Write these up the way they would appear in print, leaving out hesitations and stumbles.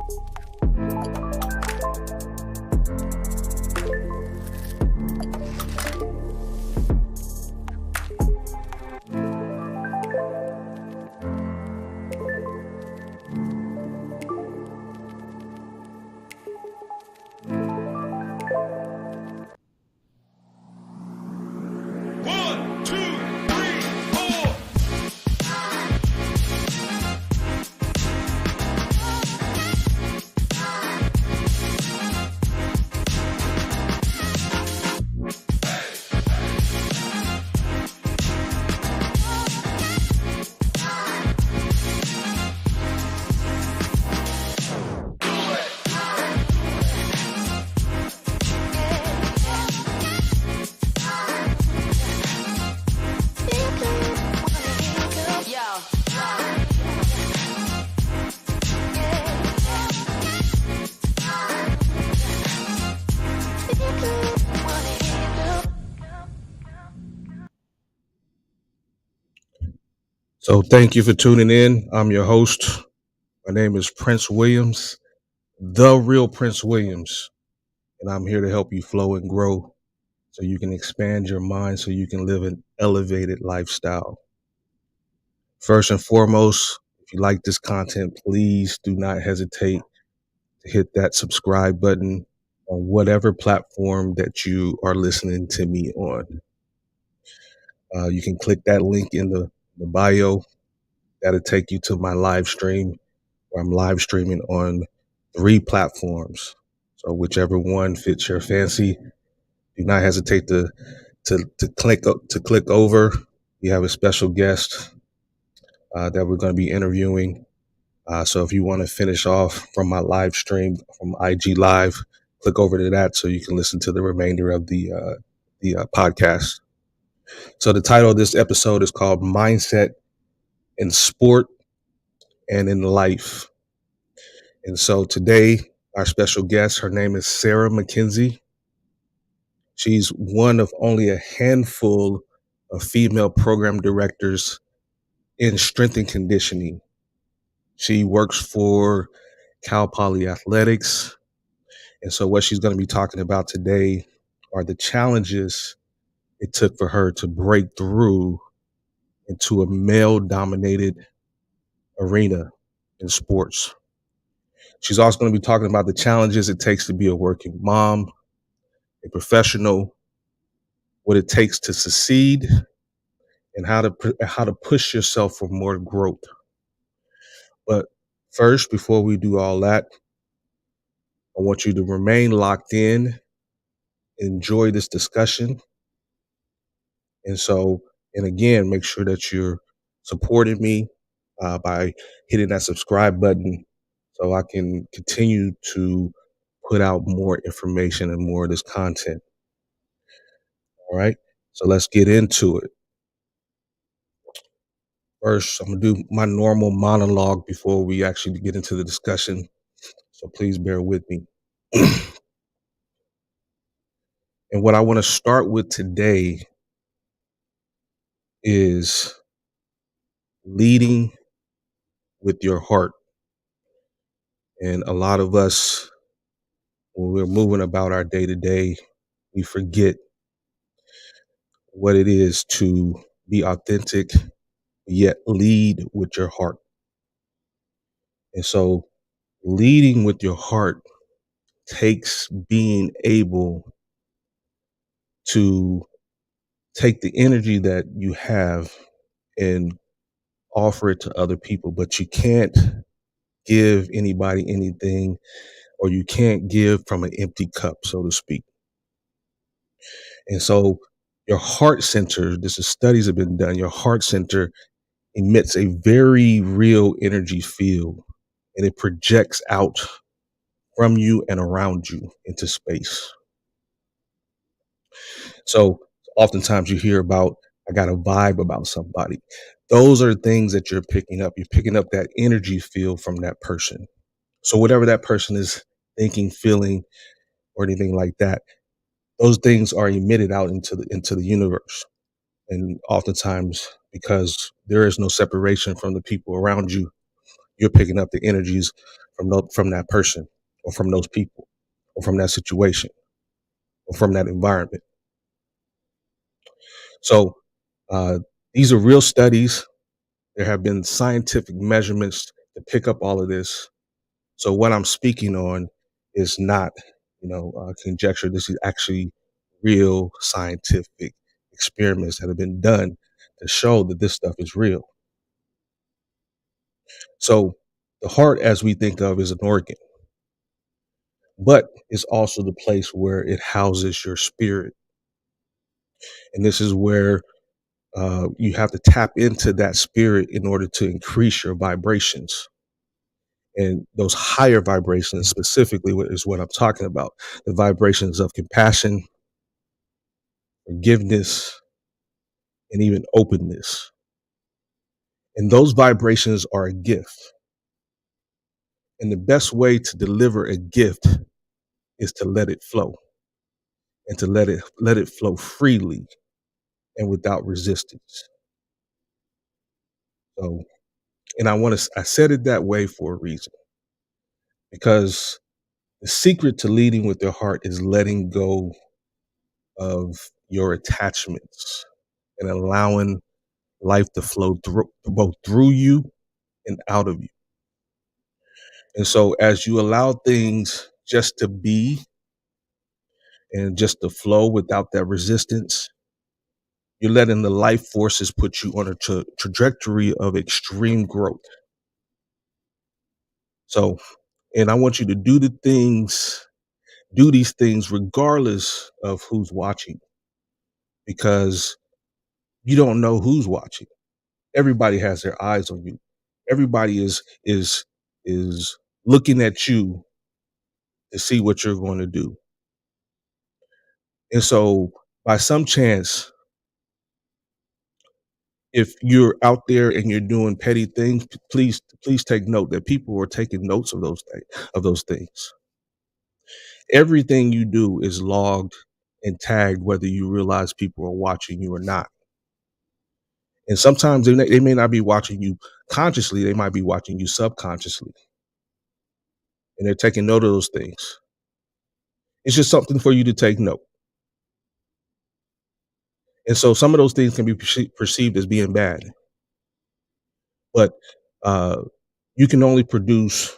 One, two, three, four. So thank you for tuning in. I'm your host. My name is Prince Williams, the real Prince Williams, and I'm here to help you flow and grow so you can expand your mind so you can live an elevated lifestyle. First and foremost, if you like this content, please do not hesitate to hit that subscribe button on whatever platform that you are listening to me on. You can click that link in the bio. That'll take you to my live stream where I'm live streaming on 3 platforms. So whichever one fits your fancy, do not hesitate to click over. We have a special guest that we're going to be interviewing. So if you want to finish off from my live stream from IG Live, click over to that so you can listen to the remainder of the podcast. So the title of this episode is called Mindset in Sport and in Life. And so today, our special guest, her name is Sarah McKenzie. She's one of only a handful of female program directors in strength and conditioning. She works for Cal Poly Athletics. And so what she's going to be talking about today are the challenges it took for her to break through into a male-dominated arena in sports. She's also going to be talking about the challenges it takes to be a working mom, a professional, what it takes to succeed, and how to push yourself for more growth. But first, before we do all that, I want you to remain locked in, enjoy this discussion. And again, make sure that you're supporting me by hitting that subscribe button so I can continue to put out more information and more of this content. All right, so let's get into it. First, I'm going to do my normal monologue before we actually get into the discussion. So please bear with me. And what I want to start with today is leading with your heart. And a lot of us, when we're moving about our day to day, we forget what it is to be authentic, yet lead with your heart. And so leading with your heart takes being able to take the energy that you have and offer it to other people, but you can't give anybody anything, or you can't give from an empty cup, so to speak. And so your heart center, this is studies have been done, your heart center emits a very real energy field, and it projects out from you and around you into space. So oftentimes you hear about, I got a vibe about somebody. Those are things that you're picking up. You're picking up that energy field from that person. So whatever that person is thinking, feeling, or anything like that, those things are emitted out into the universe. And oftentimes, because there is no separation from the people around you, you're picking up the energies from that person, or from those people, or from that situation, or from that environment. So uh, these are real studies. There have been scientific measurements to pick up all of this. So what I'm speaking on is not, conjecture. This is actually real scientific experiments that have been done to show that this stuff is real. So the heart, as we think of, is an organ, but it's also the place where it houses your spirit. And this is where you have to tap into that spirit in order to increase your vibrations. And those higher vibrations specifically is what I'm talking about. The vibrations of compassion, forgiveness, and even openness. And those vibrations are a gift. And the best way to deliver a gift is to let it flow, and to let it flow freely and without resistance. So, and I said it that way for a reason, because the secret to leading with your heart is letting go of your attachments and allowing life to flow both through you and out of you. And so as you allow things just to be and just to flow without that resistance, you're letting the life forces put you on a trajectory of extreme growth. So, and I want you to do these things regardless of who's watching, because you don't know who's watching. Everybody has their eyes on you. Everybody is looking at you to see what you're going to do. And so by some chance, if you're out there and you're doing petty things, please take note that people are taking notes of those things. Everything you do is logged and tagged, whether you realize people are watching you or not. And sometimes they may not be watching you consciously, they might be watching you subconsciously. And they're taking note of those things. It's just something for you to take note. And so some of those things can be perceived as being bad, but uh, you can only produce,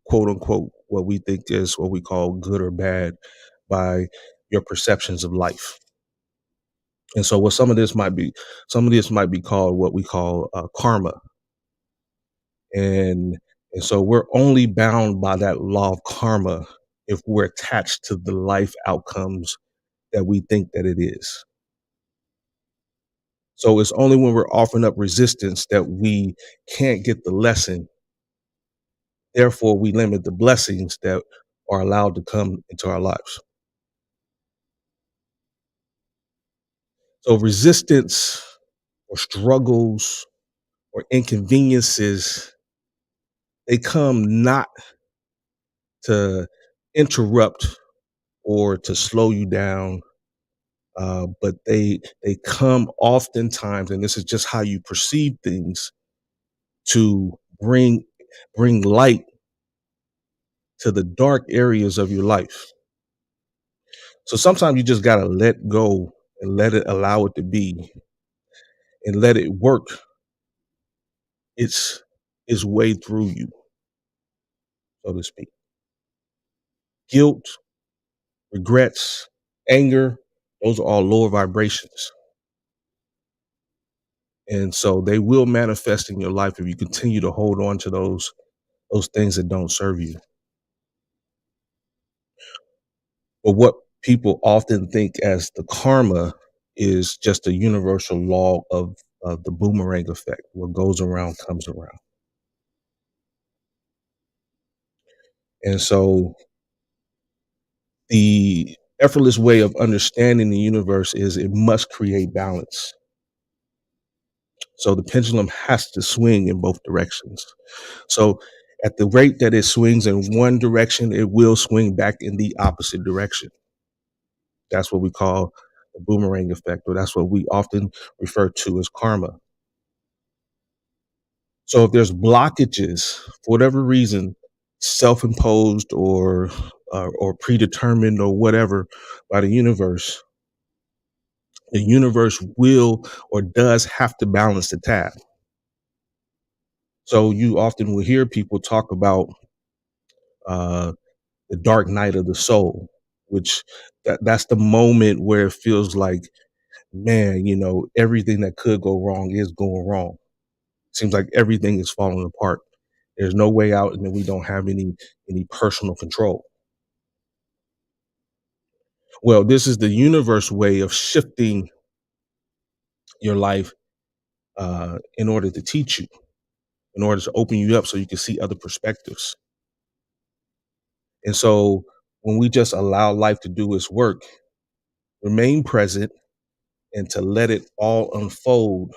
quote unquote, what we think is what we call good or bad by your perceptions of life. And so some of this might be called what we call karma. And so we're only bound by that law of karma if we're attached to the life outcomes that we think that it is. So it's only when we're offering up resistance that we can't get the lesson. Therefore, we limit the blessings that are allowed to come into our lives. So resistance or struggles or inconveniences, they come not to interrupt or to slow you down, but they come oftentimes, and this is just how you perceive things, to bring light to the dark areas of your life. So sometimes you just gotta let go and allow it to be, and let it work its way through you, so to speak. Guilt, regrets, anger, those are all lower vibrations. And so they will manifest in your life if you continue to hold on to those things that don't serve you. But what people often think as the karma is just a universal law of the boomerang effect. What goes around comes around. And so the effortless way of understanding the universe is it must create balance. So the pendulum has to swing in both directions. So at the rate that it swings in one direction, it will swing back in the opposite direction. That's what we call the boomerang effect, or that's what we often refer to as karma. So if there's blockages for whatever reason self-imposed or predetermined or whatever by the universe will or does have to balance the tab. So you often will hear people talk about the dark night of the soul, which that's the moment where it feels like, man, everything that could go wrong is going wrong. Seems like everything is falling apart. There's no way out, and then we don't have any personal control. Well, this is the universe way of shifting your life in order to teach you, in order to open you up so you can see other perspectives. And so when we just allow life to do its work, remain present, and to let it all unfold,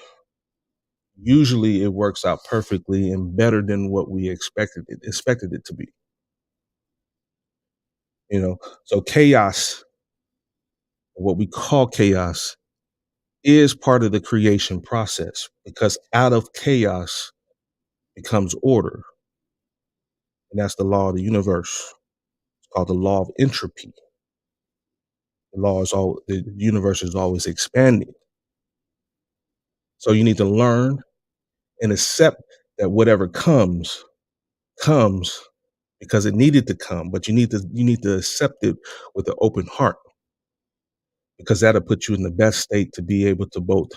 usually it works out perfectly and better than what we expected it to be. So chaos, what we call chaos, is part of the creation process, because out of chaos becomes order. And that's the law of the universe. It's called the law of entropy. The universe is always expanding. So you need to learn and accept that whatever comes because it needed to come, but you need to accept it with an open heart, because that'll put you in the best state to be able to both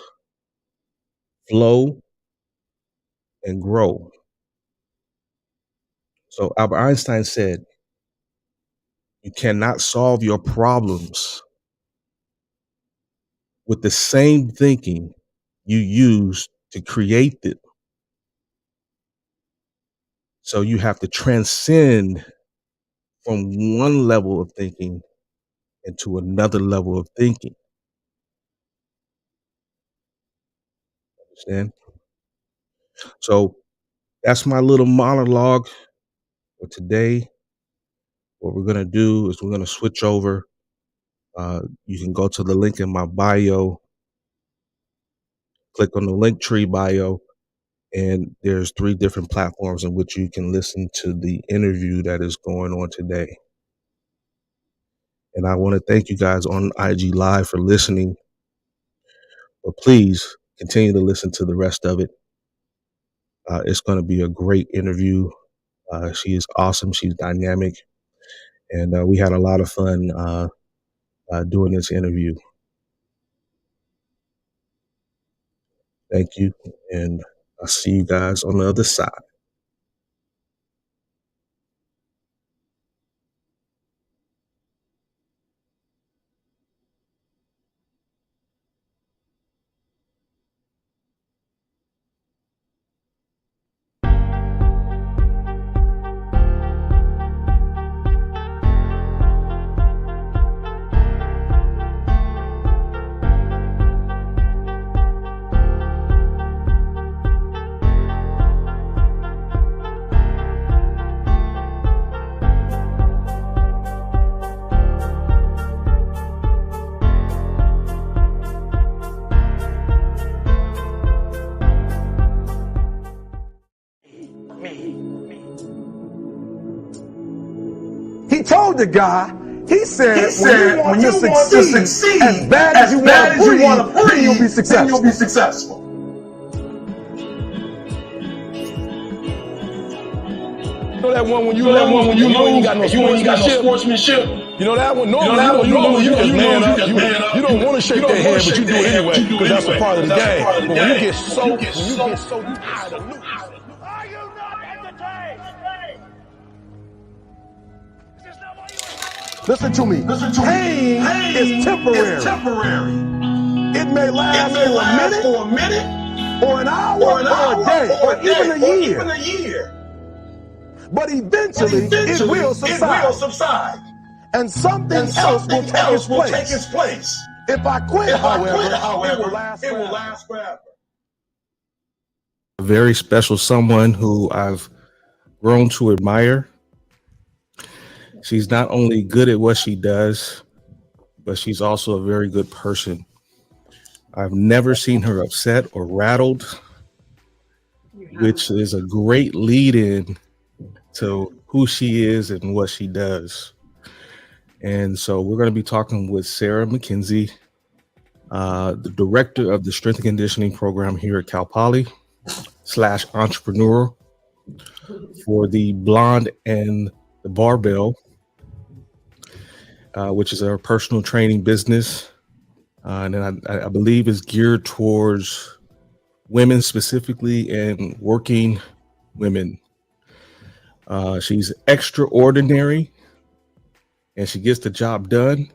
flow and grow. So Albert Einstein said, you cannot solve your problems with the same thinking you used to create it. So you have to transcend from one level of thinking into another level of thinking. Understand? So that's my little monologue for today. What we're going to do is we're going to switch over. You can go to the link in my bio, click on the Linktree bio, and there's 3 different platforms in which you can listen to the interview that is going on today. And I want to thank you guys on IG Live for listening. But please continue to listen to the rest of it. It's going to be a great interview. She is awesome. She's dynamic. And we had a lot of fun doing this interview. Thank you. And I'll see you guys on the other side. He told the guy, he said when you succeed, as bad as you want to breathe, you'll be successful. You know that one when you ain't got no sportsmanship. You know that one. Normally you just man up. You don't want to shake their hand, but you do it anyway because that's a part of the game. But when you get so tired of losing. Are you not entertained? Listen to me. Pain is temporary. It may last for a minute, or an hour, or a day, or even a year. But eventually, it will subside. And something else will take its place. If I quit, however, it will last forever. A very special someone who I've grown to admire. She's not only good at what she does, but she's also a very good person. I've never seen her upset or rattled, which is a great lead-in to who she is and what she does. And so we're going to be talking with Sarah McKenzie, the director of the strength and conditioning program here at Cal Poly / entrepreneur for the Blonde and the Barbell, which is our personal training business. And then I believe is geared towards women specifically and working women. She's extraordinary and she gets the job done.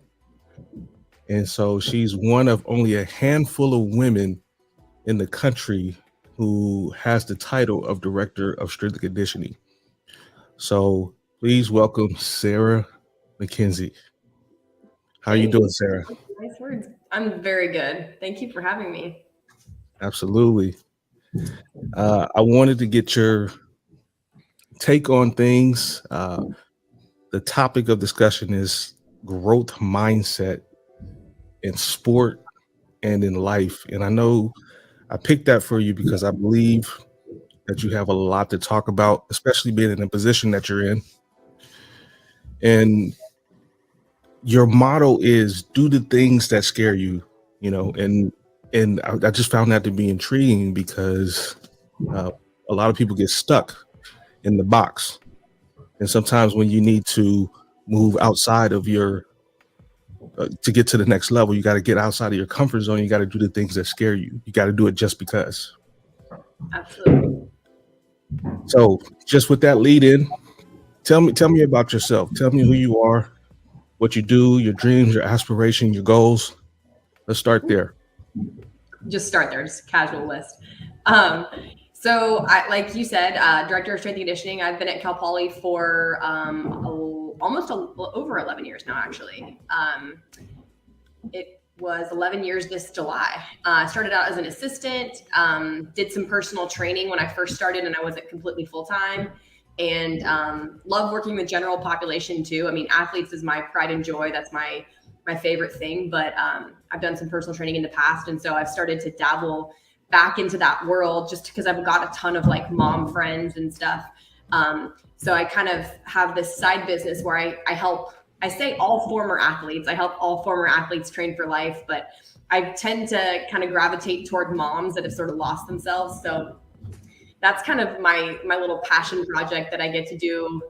And so she's one of only a handful of women in the country who has the title of director of strength and conditioning. So please welcome Sarah McKenzie. How are you doing, Sarah? Nice words. I'm very good. Thank you for having me. Absolutely. I wanted to get your take on things. The topic of discussion is growth mindset in sport and in life. And I know I picked that for you because I believe that you have a lot to talk about, especially being in the position that you're in. And your motto is do the things that scare you, and I just found that to be intriguing because a lot of people get stuck in the box. And sometimes when you need to move outside of your to get to the next level, you got to get outside of your comfort zone. You got to do the things that scare you. You got to do it just because. Absolutely. So just with that lead in, tell me about yourself. Tell me who you are, what you do, your dreams, your aspirations, your goals. Let's start there. Just start there, just casual list. So like you said, director of strength and conditioning. I've been at Cal Poly for almost over 11 years now, actually. It was 11 years this July. I started out as an assistant, did some personal training when I first started, and I wasn't completely full-time, and love working with general population too. I mean, athletes is my pride and joy. That's my favorite thing, but I've done some personal training in the past, and so I've started to dabble back into that world just because I've got a ton of like mom friends and stuff. So I kind of have this side business where I help, I say all former athletes, I help all former athletes train for life, but I tend to kind of gravitate toward moms that have sort of lost themselves. So that's kind of my little passion project that I get to do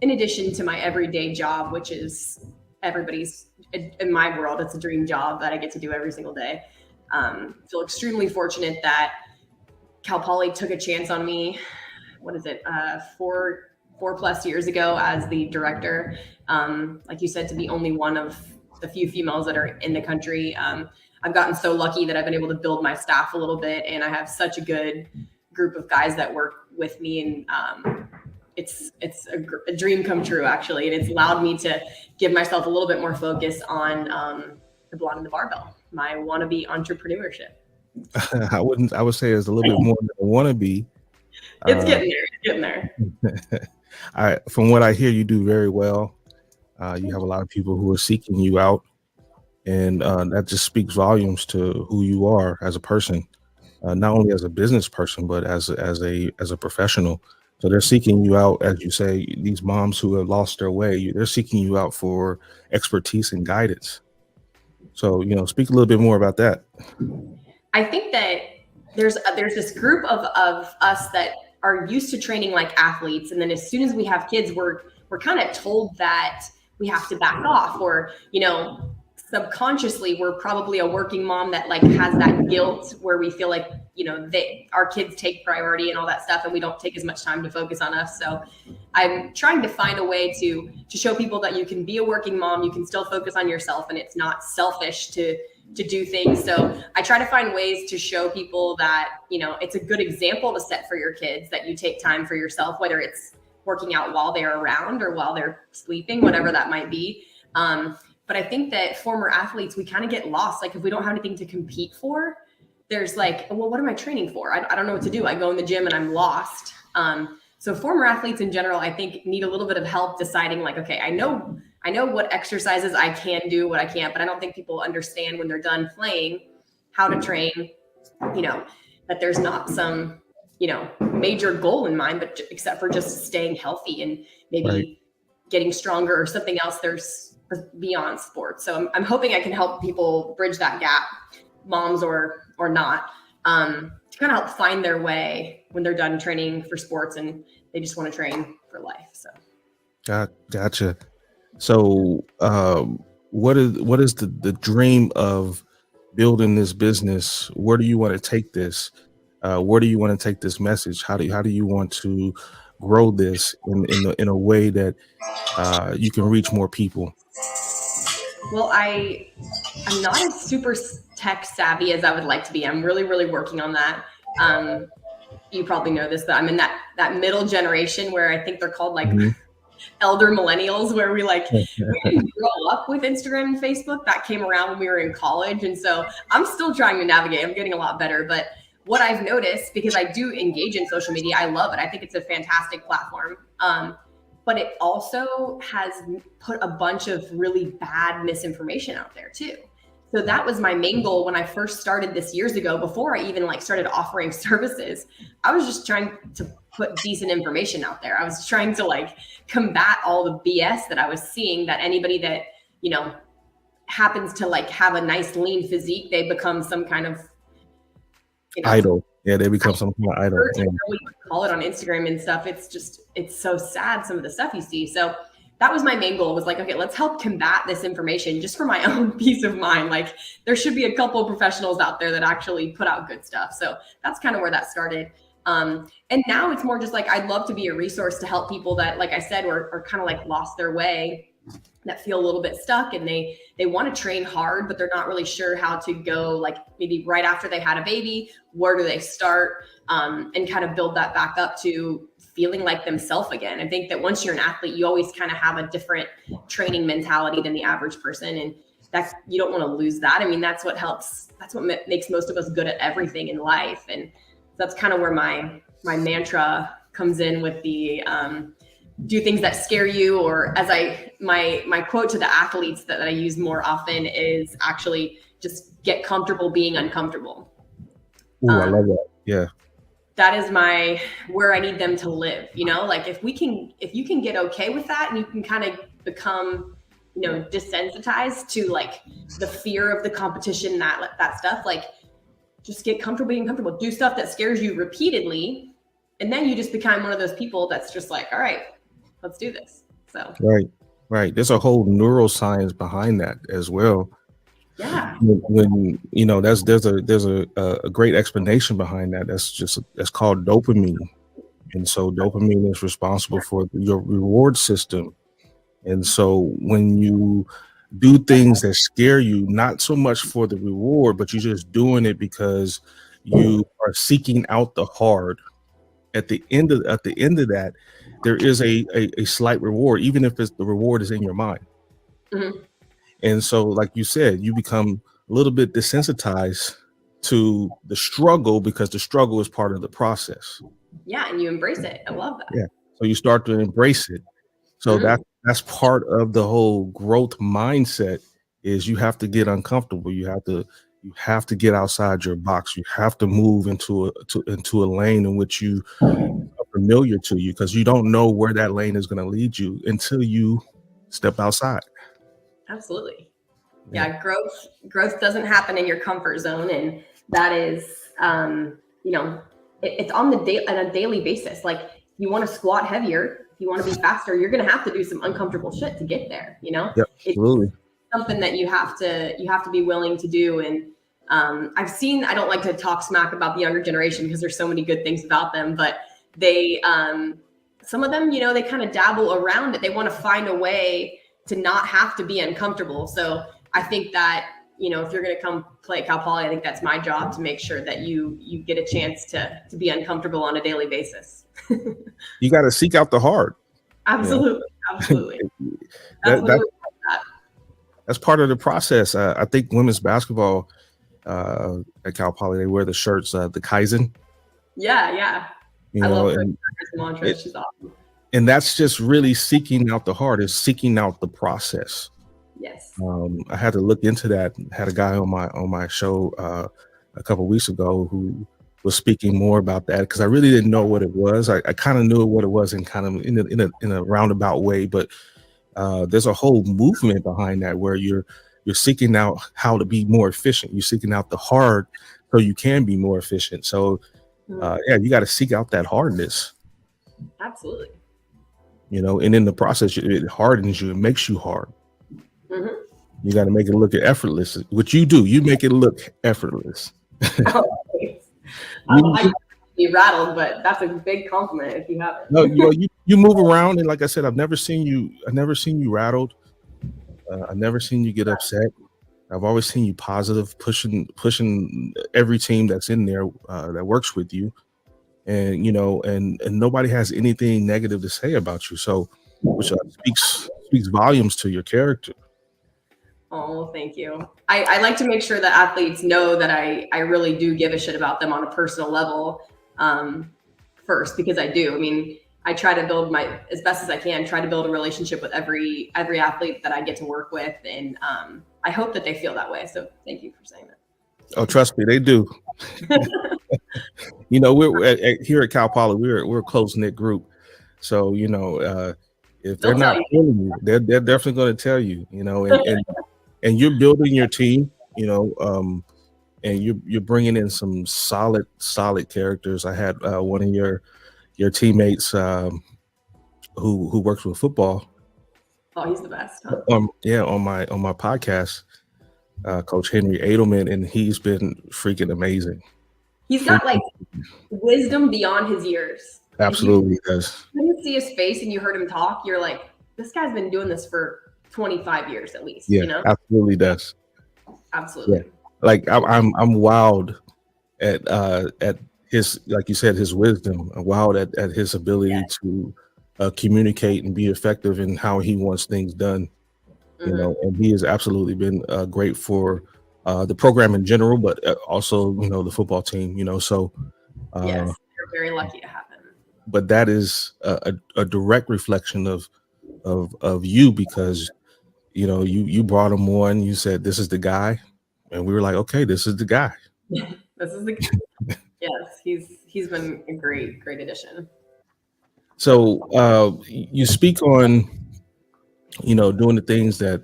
in addition to my everyday job, which is everybody's, in my world, it's a dream job that I get to do every single day. Feel extremely fortunate that Cal Poly took a chance on me. What is it? 4+ years ago as the director. Like you said, to be only one of the few females that are in the country. I've gotten so lucky that I've been able to build my staff a little bit, and I have such a good group of guys that work with me, and it's a dream come true, actually, and it's allowed me to give myself a little bit more focus on the Blonde and the Barbell, my wannabe entrepreneurship. I would say it's a little bit more than a wannabe. It's getting there. From what I hear, you do very well. You have a lot of people who are seeking you out, and that just speaks volumes to who you are as a person, not only as a business person, but as a professional. So they're seeking you out, as you say, these moms who have lost their way, they're seeking you out for expertise and guidance. So, speak a little bit more about that. I think that there's this group of us that are used to training like athletes. And then as soon as we have kids, we're kind of told that we have to back off, or, subconsciously we're probably a working mom that like has that guilt where we feel like, our kids take priority and all that stuff, and we don't take as much time to focus on us. So I'm trying to find a way to show people that you can be a working mom, you can still focus on yourself, and it's not selfish to do things. So I try to find ways to show people that, it's a good example to set for your kids, that you take time for yourself, whether it's working out while they're around or while they're sleeping, whatever that might be. But I think that former athletes, we kind of get lost. Like if we don't have anything to compete for, there's like, well, what am I training for? I don't know what to do. I go in the gym and I'm lost. So former athletes in general, I think, need a little bit of help deciding like, okay, I know what exercises I can do, what I can't, but I don't think people understand when they're done playing how to train, that there's not some, major goal in mind, but except for just staying healthy and maybe Right. getting stronger or something else there's beyond sports. So I'm hoping I can help people bridge that gap, moms or not, to kind of help find their way when they're done training for sports and they just want to train for life. So Gotcha. So, what is the dream of building this business? Where do you want to take this? Where do you want to take this message? How do you want to grow this in a way that you can reach more people? Well, I'm not as super tech savvy as I would like to be. I'm really, really working on that. You probably know this, but I'm in that middle generation where I think they're called like elder millennials, where we didn't grow up with Instagram and Facebook. That came around when we were in college. And so I'm still trying to navigate. I'm getting a lot better. But what I've noticed, because I do engage in social media, I love it. I think it's a fantastic platform. But it also has put a bunch of really bad misinformation out there too. So that was my main goal when I first started this years ago, before I even started offering services. I was just trying to put decent information out there. I was trying to combat all the BS that I was seeing, that anybody that, happens to have a nice lean physique, they become some kind of idol. Yeah, they become some kind of idol. Yeah. We call it on Instagram and stuff. It's so sad, some of the stuff you see. So that was my main goal, was okay, let's help combat this information just for my own peace of mind. There should be a couple of professionals out there that actually put out good stuff. So that's kind of where that started. And now it's more just I'd love to be a resource to help people that, like I said, are kind of lost their way, that feel a little bit stuck, and they want to train hard, but they're not really sure how to go, maybe right after they had a baby, where do they start, and kind of build that back up to feeling like themselves again. I think that once you're an athlete, you always kind of have a different training mentality than the average person. And that you don't want to lose that. I mean, that's what helps. That's what makes most of us good at everything in life. And that's kind of where my mantra comes in, with the, do things that scare you, or my quote to the athletes that I use more often is actually just get comfortable being uncomfortable. Ooh, I love that. Yeah. That is where I need them to live. If you can get okay with that, and you can kind of become, desensitized to the fear of the competition, that stuff, just get comfortable being comfortable, do stuff that scares you repeatedly. And then you just become one of those people that's just all right, let's do this. So. Right. There's a whole neuroscience behind that as well. Yeah. When there's a great explanation behind that. That's called dopamine. And so dopamine is responsible for your reward system. And so when you do things that scare you, not so much for the reward, but you're just doing it because you are seeking out the hard, at the end of that, there is a slight reward, even if the reward is in your mind. Mm-hmm. And so, like you said, you become a little bit desensitized to the struggle, because the struggle is part of the process. Yeah, and you embrace it. I love that. Yeah. So you start to embrace it. So that's part of the whole growth mindset, is you have to get uncomfortable. You have to get outside your box. You have to move into a lane in which you are familiar to you, because you don't know where that lane is going to lead you until you step outside. Absolutely. Yeah. Growth doesn't happen in your comfort zone. And that is, it's on a daily basis. You want to squat heavier, if you want to be faster, you're going to have to do some uncomfortable shit to get there. Yep, absolutely. It's something that you have to be willing to do. And I don't like to talk smack about the younger generation, because there's so many good things about them, but they, some of them, they kind of dabble around it. They want to find a way to not have to be uncomfortable. So I think that, if you're going to come play at Cal Poly, I think that's my job, to make sure that you get a chance to be uncomfortable on a daily basis. You got to seek out the hard. Absolutely. Absolutely. That's part of the process. I think women's basketball at Cal Poly, they wear the shirts, the Kaizen. Yeah. I love her mantra. She's awesome. And that's just really seeking out the heart, is seeking out the process. Yes. I had to look into that. Had a guy on my show a couple of weeks ago who was speaking more about that, because I really didn't know what it was. I kind of knew what it was in kind of in a roundabout way, but there's a whole movement behind that where you're seeking out how to be more efficient. You're seeking out the hard so you can be more efficient. So yeah, you got to seek out that hardness. Absolutely. And in the process, it hardens you. It makes you hard. Mm-hmm. You got to make it look effortless. What you do, you make it look effortless. I be rattled, but that's a big compliment if you haven't. No, you move around, and like I said, I've never seen you rattled. I've never seen you get upset. I've always seen you positive, pushing every team that's in there that works with you, and and nobody has anything negative to say about you. So, which speaks volumes to your character. Oh, thank you. I like to make sure that athletes know that I really do give a shit about them on a personal level first, because I do. I mean, I try to build as best as I can, try to build a relationship with every athlete that I get to work with. And I hope that they feel that way. So thank you for saying that. Oh, trust me, they do. We're here at Cal Poly, we're a close-knit group. So, if they're not feeling you, they're definitely going to tell you, and you're building your team, and you're bringing in some solid characters. I had one of your teammates who works with football. Oh, he's the best. Huh? On my podcast, Coach Henry Edelman, and he's been freaking amazing. He's got like wisdom beyond his years. Absolutely does. When you see his face and you heard him talk, you're like, this guy's been doing this for 25 years at least. Yeah, absolutely does. Absolutely. Yeah. Like I'm wowed at his, like you said, his wisdom. I'm wowed at his ability to communicate and be effective in how he wants things done. And he has absolutely been great for the program in general, but also the football team. So yes, you're very lucky to have him. But that is a direct reflection of you, because you brought him on. You said, this is the guy, and we were like, okay, this is the guy. This is the guy. Yes, he's been a great addition. So you speak on doing the things that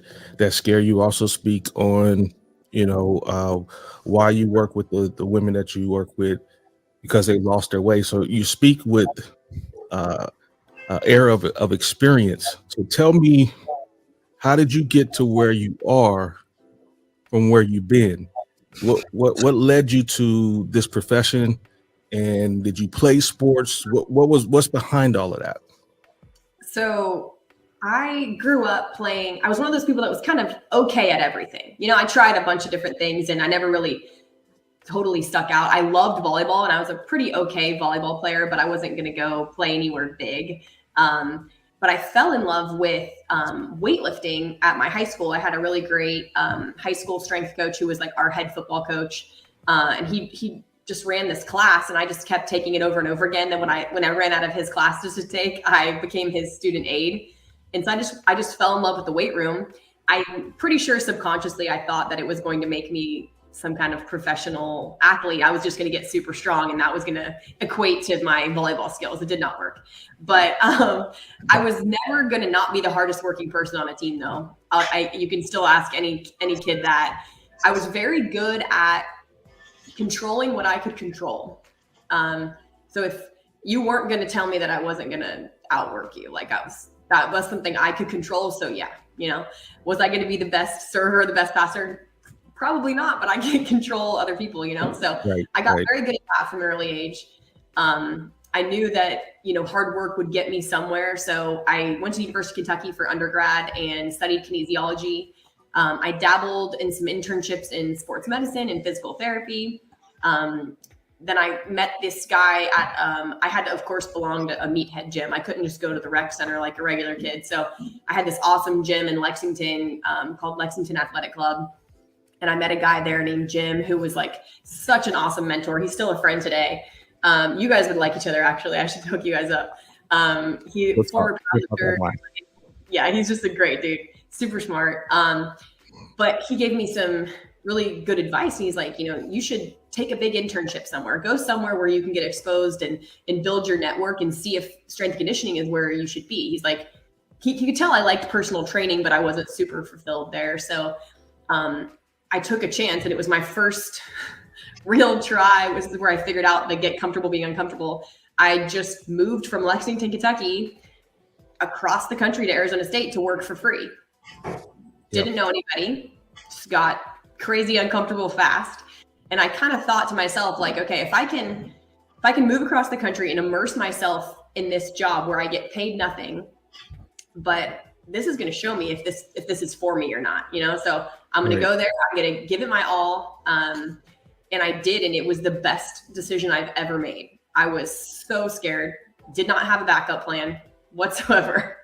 scare you. Also speak on why you work with the women that you work with, because they lost their way. So you speak with air of experience. So tell me, how did you get to where you are from where you've been? What led you to this profession? And did you play sports? What's behind all of that? So I grew up playing. I was one of those people that was kind of okay at everything. I tried a bunch of different things and I never really totally stuck out. I loved volleyball and I was a pretty okay volleyball player, but I wasn't going to go play anywhere big. But I fell in love with weightlifting at my high school. I had a really great high school strength coach who was like our head football coach. And he just ran this class and I just kept taking it over and over again. Then when I ran out of his classes to take, I became his student aide. And so I just fell in love with the weight room. I'm pretty sure subconsciously I thought that it was going to make me some kind of professional athlete. I was just going to get super strong and that was going to equate to my volleyball skills. It did not work. But I was never going to not be the hardest working person on a team though. You can still ask any kid that. I was very good at controlling what I could control. So if you weren't going to tell me that I wasn't going to outwork you, like that was something I could control. So yeah, was I going to be the best server, the best passer? Probably not, but I can control other people, So right, I got very good at that from an early age. I knew that, hard work would get me somewhere. So I went to the University of Kentucky for undergrad and studied kinesiology. I dabbled in some internships in sports medicine and physical therapy. Then I met this guy at, I had to, of course, belong to a meathead gym. I couldn't just go to the rec center like a regular kid. So I had this awesome gym in Lexington called Lexington Athletic Club. And I met a guy there named Jim who was like such an awesome mentor. He's still a friend today. You guys would like each other, actually. I should hook you guys up. Former pastor. Yeah, he's just a great dude. Super smart. But he gave me some really good advice. And he's like, you should take a big internship somewhere, go somewhere where you can get exposed and build your network and see if strength conditioning is where you should be. He's like, he could tell I liked personal training, but I wasn't super fulfilled there. So I took a chance, and it was my first real try, was where I figured out the get comfortable being uncomfortable. I just moved from Lexington, Kentucky across the country to Arizona State to work for free. Didn't know anybody, just got crazy uncomfortable fast. And I kind of thought to myself, like, okay, if I can move across the country and immerse myself in this job where I get paid nothing, but this is going to show me if this is for me or not, you know? So I'm going to go there. I'm going to give it my all. And I did. And it was the best decision I've ever made. I was so scared, did not have a backup plan whatsoever.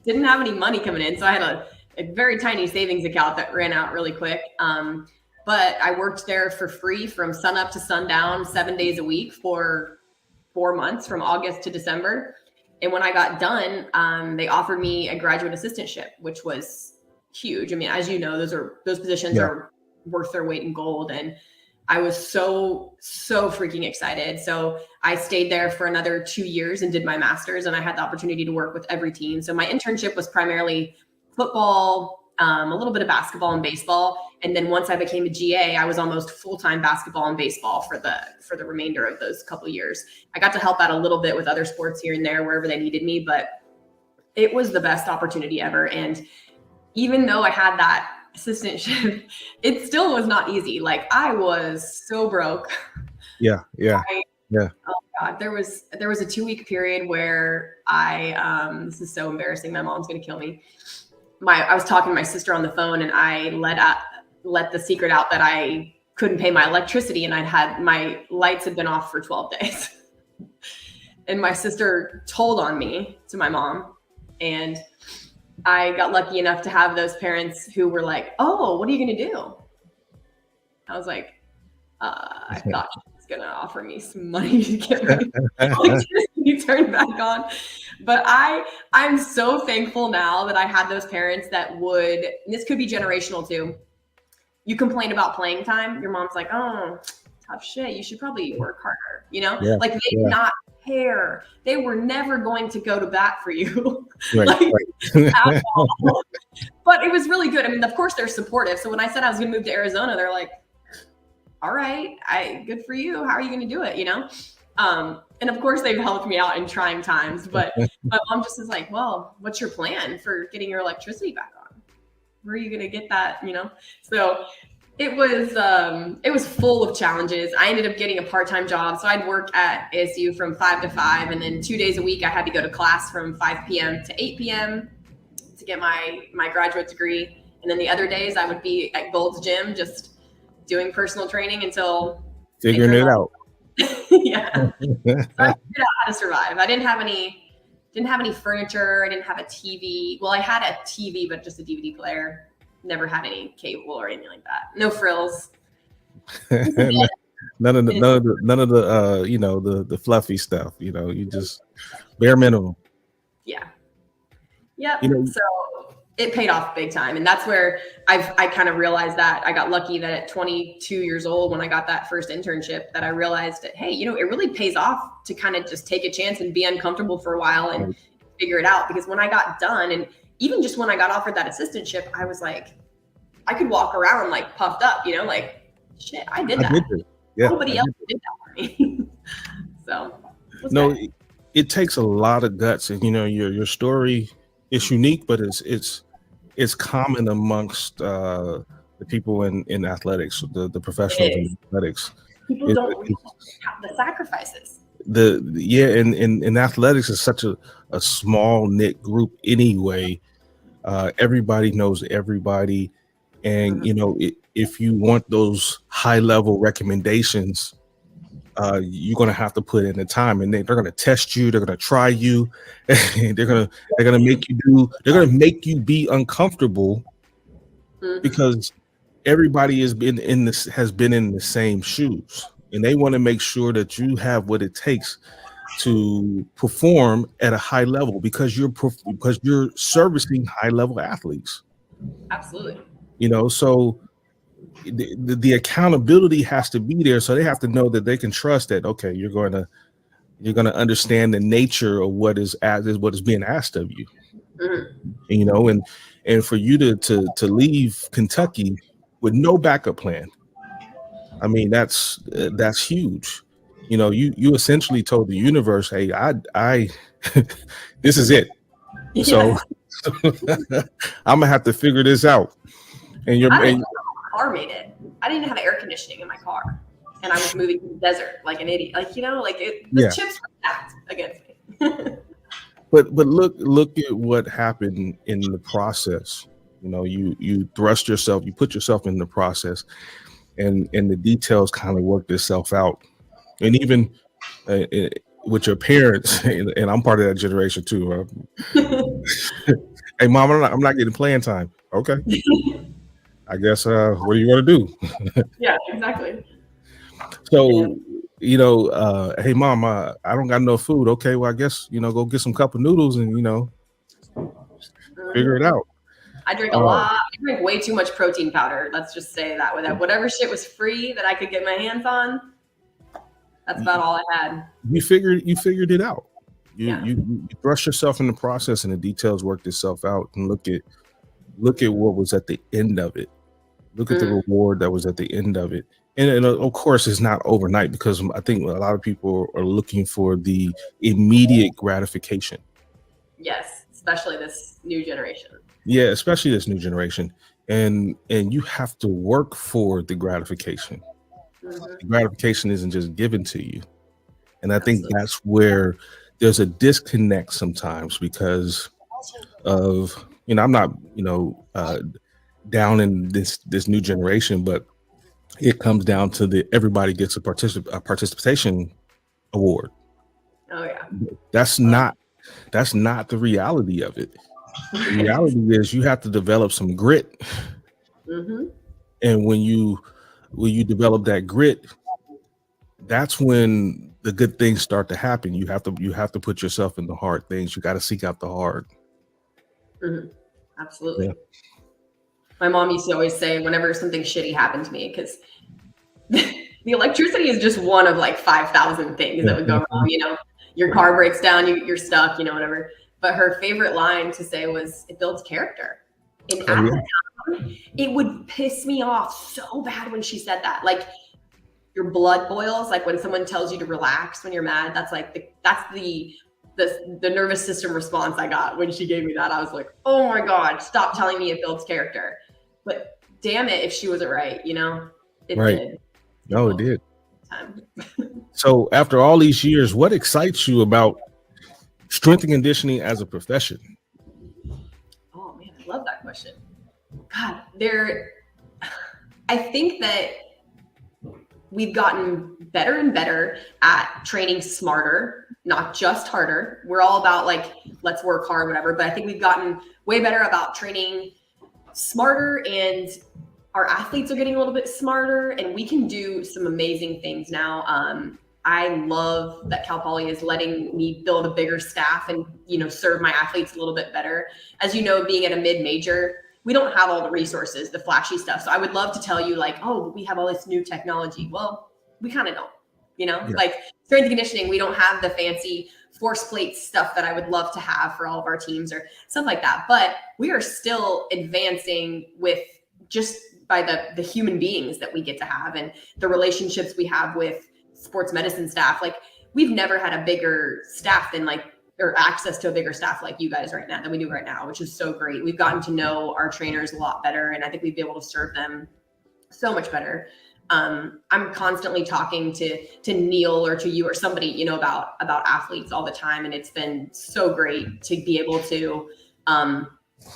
Didn't have any money coming in. So I had a very tiny savings account that ran out really quick. But I worked there for free from sunup to sundown, 7 days a week for 4 months, from August to December. And when I got done, they offered me a graduate assistantship, which was huge. I mean, as you know, those positions are worth their weight in gold. And I was so freaking excited. So I stayed there for another 2 years and did my master's, and I had the opportunity to work with every team. So my internship was primarily football, a little bit of basketball and baseball. And then once I became a GA, I was almost full-time basketball and baseball for the remainder of those couple years. I got to help out a little bit with other sports here and there, wherever they needed me, but it was the best opportunity ever. And even though I had that assistantship, it still was not easy. Like, I was so broke. Yeah. Oh God, there was a 2-week period where this is so embarrassing. My mom's going to kill me. I was talking to my sister on the phone, and I let the secret out that I couldn't pay my electricity, and my lights had been off for 12 days. And my sister told on me to my mom, and I got lucky enough to have those parents who were like, "Oh, what are you going to do?" I was like, I thought she was going to offer me some money to get me electricity turned back on. But I'm so thankful now that I had those parents that would, and this could be generational too. You complain about playing time, your mom's like, "Oh, tough shit. You should probably work harder." You know, like they did not care. They were never going to go to bat for you. At all. But it was really good. I mean, of course they're supportive. So when I said I was going to move to Arizona, they're like, "All right, good for you. How are you going to do it?" You know? And of course they've helped me out in trying times, but my mom just is like, "Well, what's your plan for getting your electricity back on? Where are you going to get that?" You know? So it was full of challenges. I ended up getting a part-time job. So I'd work at ASU from 5 to 5. And then 2 days a week, I had to go to class from 5 p.m. to 8 p.m. to get my graduate degree. And then the other days I would be at Gold's Gym, just doing personal training until figuring it out. Yeah. So I figured out how to survive. I didn't have any furniture. I didn't have a TV. Well, I had a TV, but just a DVD player. Never had any cable or anything like that. No frills. none of the you know, the fluffy stuff. You know, you just bare minimum. Yeah. Yep. You know, so it paid off big time, and that's where I kind of realized that I got lucky that at 22 years old, when I got that first internship, that I realized that, hey, you know, it really pays off to kind of just take a chance and be uncomfortable for a while and figure it out. Because when I got done, and even just when I got offered that assistantship, I was like, I could walk around like puffed up, you know, like, shit, I did that. Nobody else did that for me. So no, it takes a lot of guts, and you know, your story is unique, but it's common amongst the people in athletics, the professionals in athletics. People don't realize the sacrifices. And athletics is such a small knit group anyway. Everybody knows everybody, and you know, if you want those high level recommendations, you're going to have to put in the time, and they're going to test you. They're going to try you. They're going to make you be uncomfortable, because everybody has been in the same shoes, and they want to make sure that you have what it takes to perform at a high level, because you're servicing high level athletes. Absolutely. You know, so the accountability has to be there, so they have to know that they can trust that, okay, you're going to understand the nature of what is being asked of you. Mhm. And for you to leave Kentucky with no backup plan, I mean, that's huge. You essentially told the universe, hey, I this is it. So I'm gonna have to figure this out. And I didn't know my car made it. I didn't have air conditioning in my car, and I was moving to the desert like an idiot. Like the chips were stacked against me. But look at what happened in the process. You thrust yourself, you put yourself in the process, and the details kind of worked itself out. And even with your parents, and I'm part of that generation too. Hey, mom, I'm not getting playing time. Okay, I guess. What do you want to do? Yeah, exactly. So, hey, mom, I don't got no food. Okay, well, I guess go get some cup of noodles and figure it out. I drink a lot. I drink way too much protein powder. Let's just say that. With whatever shit was free that I could get my hands on, that's about all I had. You figured it out. You thrust yourself in the process, and the details worked itself out. And look at what was at the end of it. Look at the reward that was at the end of it. And of course, it's not overnight, because I think a lot of people are looking for the immediate gratification. Yes, especially this new generation. Yeah, especially this new generation. And you have to work for the gratification. The gratification isn't just given to you. And I think that's where there's a disconnect sometimes, because of, I'm not, down in this new generation, but it comes down to everybody gets a participation award. Oh yeah. That's not the reality of it. The reality is you have to develop some grit. And when you develop that grit, that's when the good things start to happen. You have to put yourself in the hard things. You got to seek out the hard. Absolutely. Yeah. My mom used to always say, whenever something shitty happened to me, because the electricity is just one of like 5,000 things that would go wrong. Your car breaks down, you're stuck, whatever. But her favorite line to say was, "It builds character." And at the time, it would piss me off so bad when she said that. Like, your blood boils, like when someone tells you to relax when you're mad. That's like the nervous system response I got when she gave me that. I was like, oh my God, stop telling me it builds character. But damn it, if she wasn't right, it right. did. No, it did. So after all these years, what excites you about strength and conditioning as a profession? Oh man, I love that question. God, I think that we've gotten better and better at training smarter, not just harder. We're all about like, let's work hard, whatever. But I think we've gotten way better about training smarter, and our athletes are getting a little bit smarter, and we can do some amazing things now. I love that Cal Poly is letting me build a bigger staff and, serve my athletes a little bit better. As you know, being at a mid-major, we don't have all the resources, the flashy stuff. So I would love to tell you like, oh, we have all this new technology. Well, we kind of don't, like strength and conditioning. We don't have the fancy force plate stuff that I would love to have for all of our teams or stuff like that. But we are still advancing with just by the human beings that we get to have and the relationships we have with sports medicine staff. Like, we've never had a bigger staff than or access to a bigger staff like you guys right now than we do right now, which is so great. We've gotten to know our trainers a lot better, and I think we'd be able to serve them so much better. I'm constantly talking to Neil or to you or somebody, about athletes all the time. And it's been so great to be able to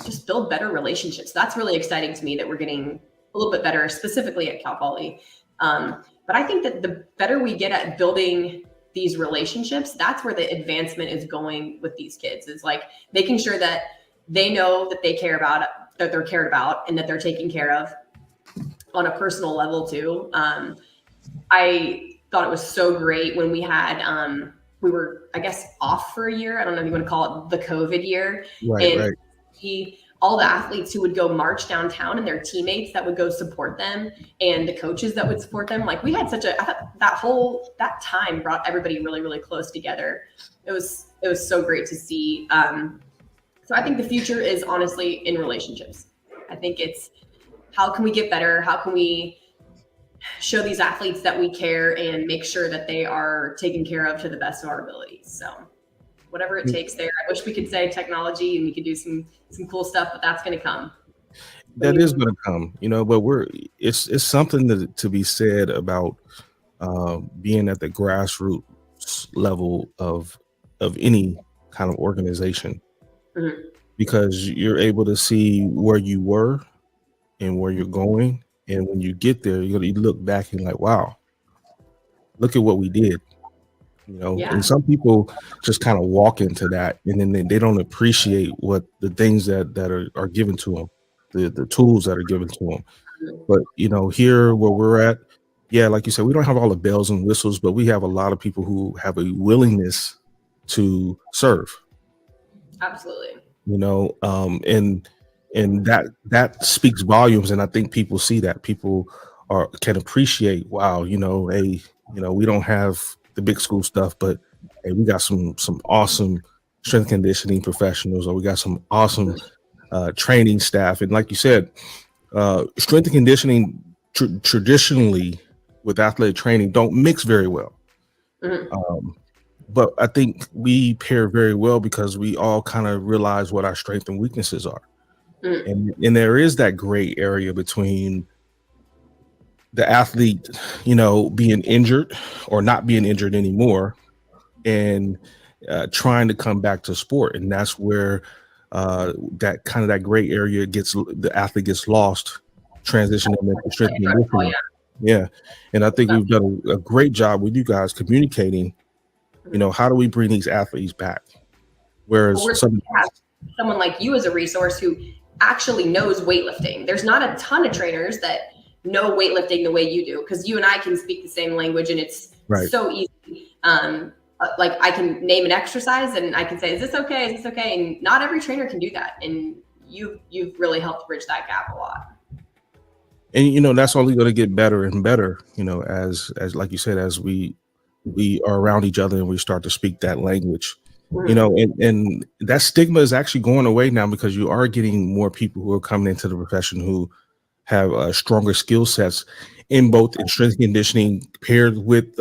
just build better relationships. That's really exciting to me that we're getting a little bit better, specifically at Cal Poly. But I think that the better we get at building these relationships, that's where the advancement is going with these kids. Is like making sure that they know that they care about, that they're cared about, and that they're taken care of on a personal level too. I thought it was so great when we had, we were, I guess, off for a year. I don't know if you want to call it the COVID year. Right. We all the athletes who would go march downtown and their teammates that would go support them and the coaches that would support them. Like we had I thought that time brought everybody really, really close together. It was so great to see. So I think the future is honestly in relationships. I think it's how can we get better? How can we show these athletes that we care and make sure that they are taken care of to the best of our abilities. So whatever it takes there. I wish we could say technology and we could do some cool stuff, but that's going to come. That is going to come, but it's something to be said about being at the grassroots level of any kind of organization, because you're able to see where you were and where you're going. And when you get there, you look back and like, wow, look at what we did. And some people just kind of walk into that and then they don't appreciate what the things that are given to them, the tools that are given to them. But, here where we're at, like you said, we don't have all the bells and whistles, but we have a lot of people who have a willingness to serve. Absolutely. And that speaks volumes. And I think people see that. People can appreciate, wow, hey, we don't have the big school stuff, but hey, we got some awesome strength conditioning professionals, or we got some awesome training staff. And like you said, strength and conditioning traditionally with athletic training don't mix very well. But I think we pair very well because we all kind of realize what our strengths and weaknesses are. And there is that gray area between the athlete, being injured or not being injured anymore and trying to come back to sport. And that's where that gray area the athlete gets lost, transitioning into strength and conditioning. Yeah. And I think we've done a great job with you guys communicating, how do we bring these athletes back? Whereas someone like you as a resource who actually knows weightlifting. There's not a ton of trainers that know weightlifting the way you do, because you and I can speak the same language and it's so easy. Like I can name an exercise and I can say, is this okay? Is this okay? And not every trainer can do that. And you've really helped bridge that gap a lot. And, that's only going to get better and better, as like you said, as we are around each other and we start to speak that language, and that stigma is actually going away now, because you are getting more people who are coming into the profession who have stronger skill sets in both strength and conditioning paired with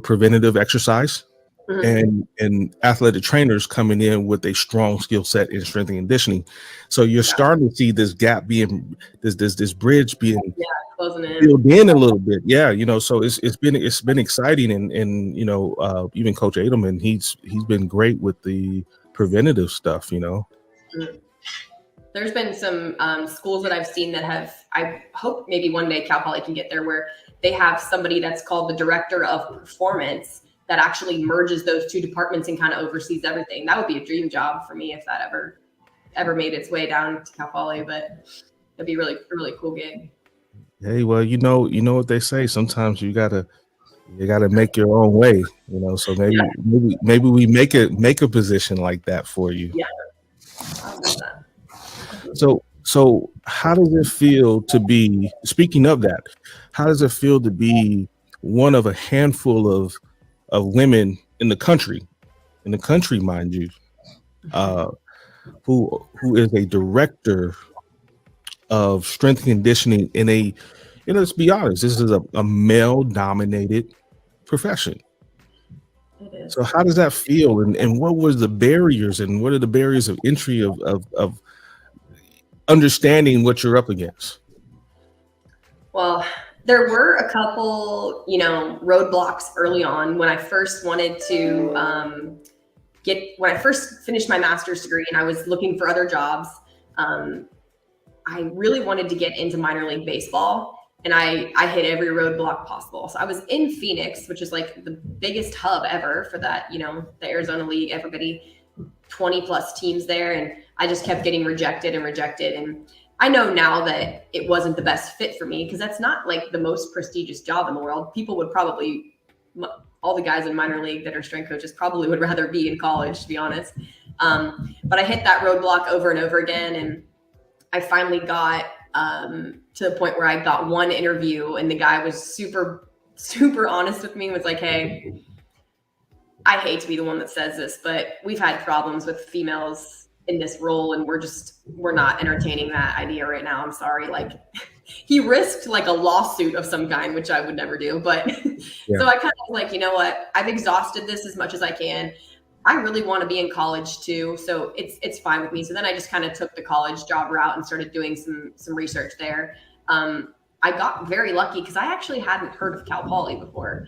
preventative exercise, and athletic trainers coming in with a strong skill set in strength and conditioning. So you're starting to see this gap being this bridge being closing in. Filled in a little bit. So it's been exciting, and even Coach Adelman, he's been great with the preventative stuff. There's been some schools that I've seen that I hope maybe one day Cal Poly can get there, where they have somebody that's called the director of performance that actually merges those two departments and kind of oversees everything. That would be a dream job for me if that ever made its way down to Cal Poly, but it'd be a really cool gig. Hey, well, you know what they say. Sometimes you gotta make your own way, So maybe we make a position like that for you. Yeah, I'll do that. So how does it feel to be? Speaking of that, how does it feel to be one of a handful of women in the country, mind you, who is a director of strength and conditioning in a, let's be honest, this is a male-dominated profession. It is. So how does that feel, and what was the barriers, and what are the barriers of entry of understanding what you're up against? Well, there were a couple, roadblocks early on when I first wanted to when I first finished my master's degree and I was looking for other jobs. I really wanted to get into minor league baseball, and I hit every roadblock possible. So I was in Phoenix, which is like the biggest hub ever for that, the Arizona League, everybody, 20 plus teams there. And I just kept getting rejected. And I know now that it wasn't the best fit for me, because that's not like the most prestigious job in the world. People would probably, all the guys in minor league that are strength coaches probably would rather be in college, to be honest. But I hit that roadblock over and over again. And I finally got to the point where I got one interview, and the guy was super, super honest with me, was like, hey, I hate to be the one that says this, but we've had problems with females in this role, and we're not entertaining that idea right now. I'm sorry. Like, he risked like a lawsuit of some kind, which I would never do. But so I kind of was like, you know what? I've exhausted this as much as I can. I really want to be in college too, so it's fine with me. So then I just kind of took the college job route and started doing some research there. I got very lucky because I actually hadn't heard of Cal Poly before.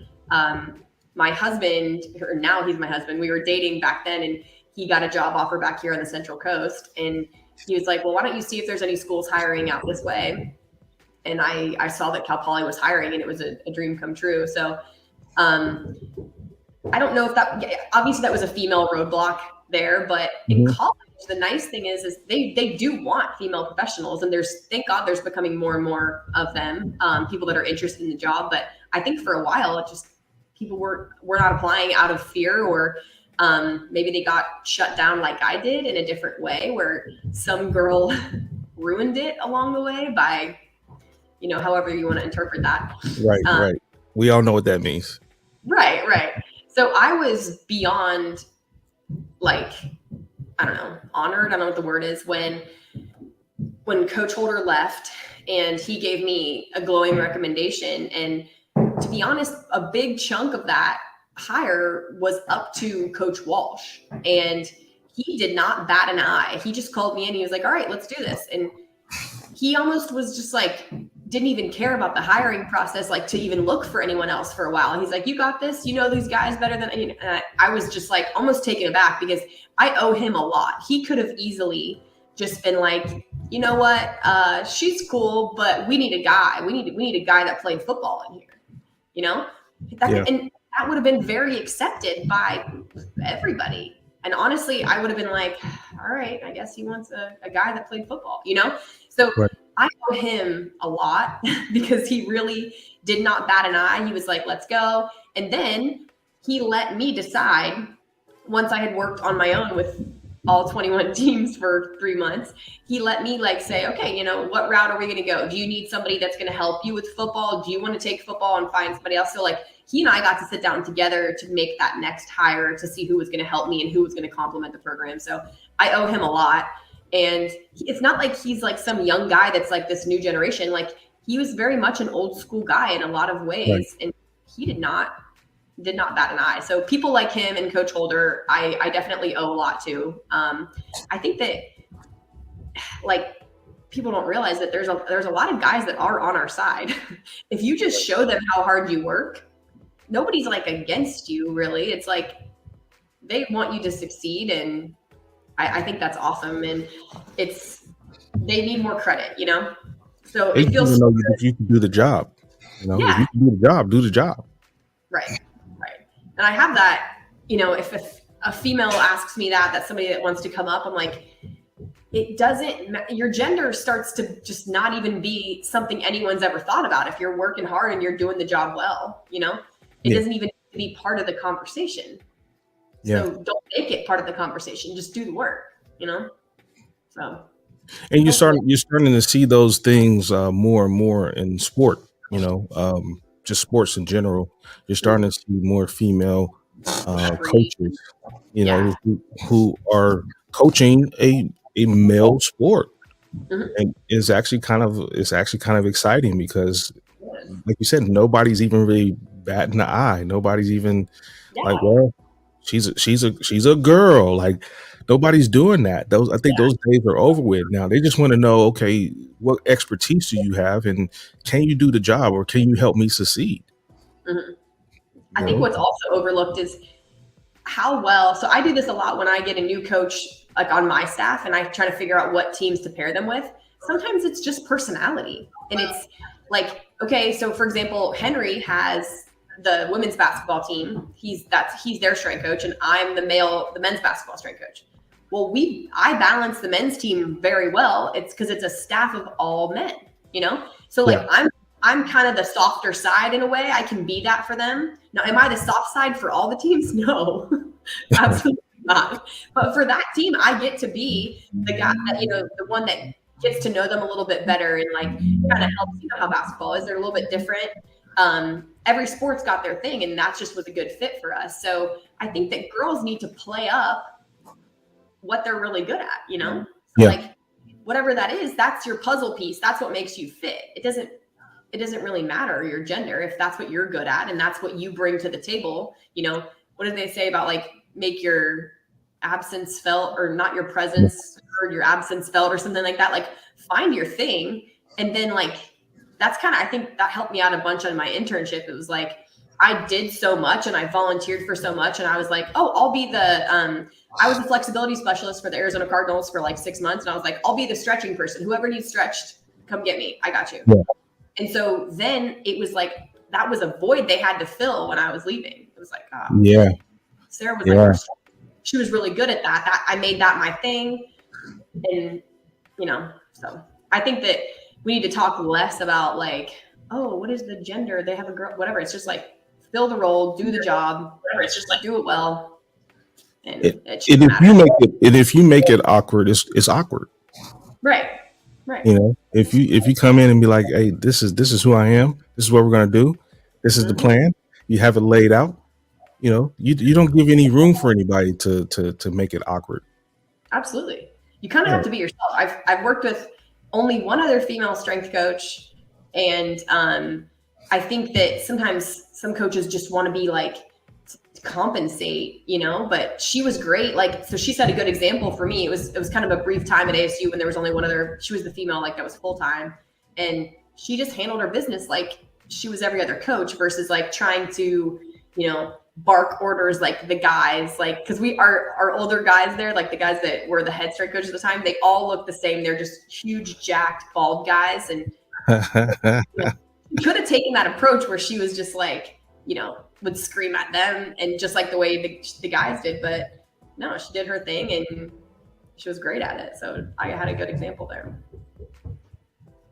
My husband, or now he's my husband, we were dating back then, and he got a job offer back here on the Central Coast, and he was like, well, why don't you see if there's any schools hiring out this way? And I saw that Cal Poly was hiring, and it was a dream come true. So I don't know if that, obviously that was a female roadblock there, but in college, the nice thing is they do want female professionals, and thank God there's becoming more and more of them, people that are interested in the job. But I think for a while, it just, people were not applying out of fear, or maybe they got shut down like I did in a different way, where some girl ruined it along the way by, however you want to interpret that. Right. We all know what that means. Right. So I was beyond, like, I don't know, honored. I don't know what the word is, when Coach Holder left, and he gave me a glowing recommendation. And to be honest, a big chunk of that hire was up to Coach Walsh, and he did not bat an eye. He just called me in. He was like, all right, let's do this. And he almost was just like, didn't even care about the hiring process, like to even look for anyone else for a while. He's like, you got this, these guys better than, and I was just like almost taken aback, because I owe him a lot. He could have easily just been like, you know what, she's cool, but we need a guy. We need a guy that played football in here, And that would have been very accepted by everybody. And honestly, I would have been like, all right, I guess he wants a guy that played football, So right. I owe him a lot, because he really did not bat an eye. He was like, let's go. And then he let me decide, once I had worked on my own with all 21 teams for 3 months, he let me say, okay, what route are we going to go? Do you need somebody that's going to help you with football? Do you want to take football and find somebody else? So he and I got to sit down together to make that next hire, to see who was going to help me and who was going to complement the program. So I owe him a lot. And it's not like he's like some young guy that's like this new generation. Like, he was very much an old school guy in a lot of ways. Right. And he did not bat an eye. So people like him and Coach Holder, I definitely owe a lot to. I think that people don't realize that there's a lot of guys that are on our side. If you just show them how hard you work, nobody's against you, really. It's like they want you to succeed, and I think that's awesome. And they need more credit, So it feels so good. If you can do the job, if you can do the job. Right. And I have that, if a female asks me that's somebody that wants to come up, I'm like, it doesn't, your gender starts to just not even be something anyone's ever thought about. If you're working hard and you're doing the job well, it doesn't even be part of the conversation. Yeah. So don't make it part of the conversation. Just do the work, So. And you're starting to see those things more and more in sport, just sports in general. You're starting to see more female coaches, who are coaching a male sport. Mm-hmm. And it's actually kind of exciting, because like you said, nobody's even really batting the eye. Nobody's even like, well, she's a girl. Like, nobody's doing that. Those days are over with now. They just want to know, okay, what expertise do you have, and can you do the job, or can you help me succeed? Mm-hmm. I think what's also overlooked is how well. So I do this a lot when I get a new coach on my staff, and I try to figure out what teams to pair them with. Sometimes it's just personality, and it's like, okay, so for example, Henry has the women's basketball team. He's their strength coach, and I'm the men's basketball strength coach. Well, I balance the men's team very well. It's because it's a staff of all men, So I'm kind of the softer side in a way. I can be that for them. Now, am I the soft side for all the teams? No, absolutely not. But for that team, I get to be the guy that, the one that gets to know them a little bit better and like kind of helps. You know how basketball is; they're a little bit different. Every sport's got their thing, and that just was a good fit for us. So I think that girls need to play up what they're really good at. So like whatever that is, that's your puzzle piece. That's what makes you fit. It doesn't really matter your gender if that's what you're good at and that's what you bring to the table. What did they say about like make your absence felt or not your presence or your absence felt or something like that? Like find your thing. And then like, that's kind of, I think that helped me out a bunch on my internship. It was like, I did so much and I volunteered for so much. And I was like, oh, I'll be I was a flexibility specialist for the Arizona Cardinals for like 6 months. And I was like, I'll be the stretching person. Whoever needs stretched, come get me. I got you. Yeah. And so then it was like, that was a void they had to fill when I was leaving. It was like, Sarah was like, she was really good at that. I made that my thing. And, so I think that we need to talk less about like, oh, what is the gender? They have a girl, whatever. It's just like, fill the role, do the job. Whatever. It's just like, do it well. And if you make it awkward, it's awkward. Right. If you come in and be like, hey, this is who I am. This is what we're going to do. This is the plan. You have it laid out. You don't give any room for anybody to make it awkward. Absolutely. You kind of have to be yourself. I've worked with only one other female strength coach. And I think that sometimes some coaches just want to be like, compensate, but she was great. Like, so she set a good example for me. It was kind of a brief time at ASU when there was only one other, she was the female, like that was full time. And she just handled her business like she was every other coach versus like trying to, bark orders like the guys, like, cause we are our older guys there, like the guys that were the head strength coaches at the time, they all look the same. They're just huge, jacked, bald guys. And she could have taken that approach where she was just like, would scream at them and just like the way the guys did, but no, she did her thing and she was great at it. So I had a good example there.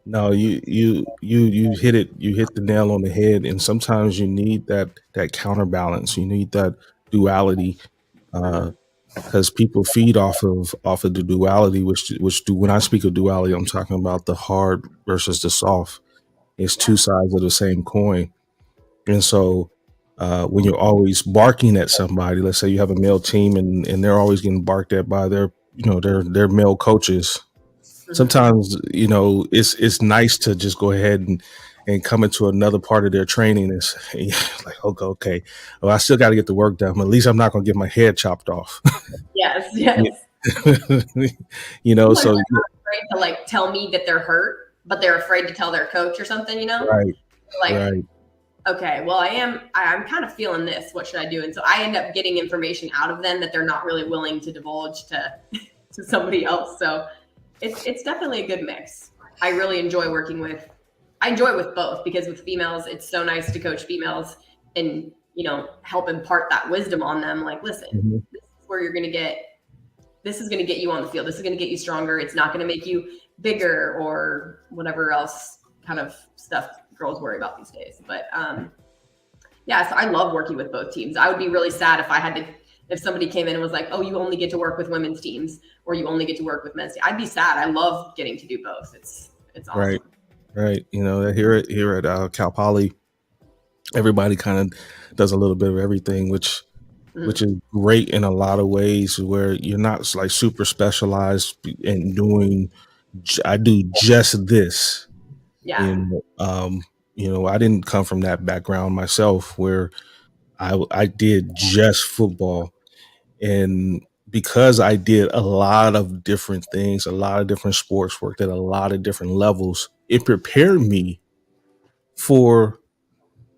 No, you hit it. You hit the nail on the head. And sometimes you need that counterbalance. You need that duality, because people feed off of the duality. When I speak of duality, I'm talking about the hard versus the soft. It's two sides of the same coin. And so when you're always barking at somebody, let's say you have a male team and they're always getting barked at by their male coaches. Sometimes, it's nice to just go ahead and come into another part of their training. It's like, okay, well, I still got to get the work done. But at least I'm not going to get my head chopped off. Yes. So afraid to like tell me that they're hurt, but they're afraid to tell their coach or something, Right. Right. Okay, well, I'm kind of feeling this. What should I do? And so I end up getting information out of them that they're not really willing to divulge to somebody else. So it's definitely a good mix. I really enjoy working with. I enjoy it with both because with females, it's so nice to coach females and help impart that wisdom on them. Like, listen, this is where you're going to get. This is going to get you on the field. This is going to get you stronger. It's not going to make you bigger or whatever else kind of stuff girls worry about these days. But so I love working with both teams. I would be really sad if somebody came in and was like, oh, you only get to work with women's teams or you only get to work with men's teams. I'd be sad. I love getting to do both. It's awesome. Right. Here at Cal Poly, everybody kind of does a little bit of everything, which is great in a lot of ways, where you're not like super specialized in doing, I do just this. Yeah. And, I didn't come from that background myself where I did just football. And because I did a lot of different things, a lot of different sports, worked at a lot of different levels, it prepared me for,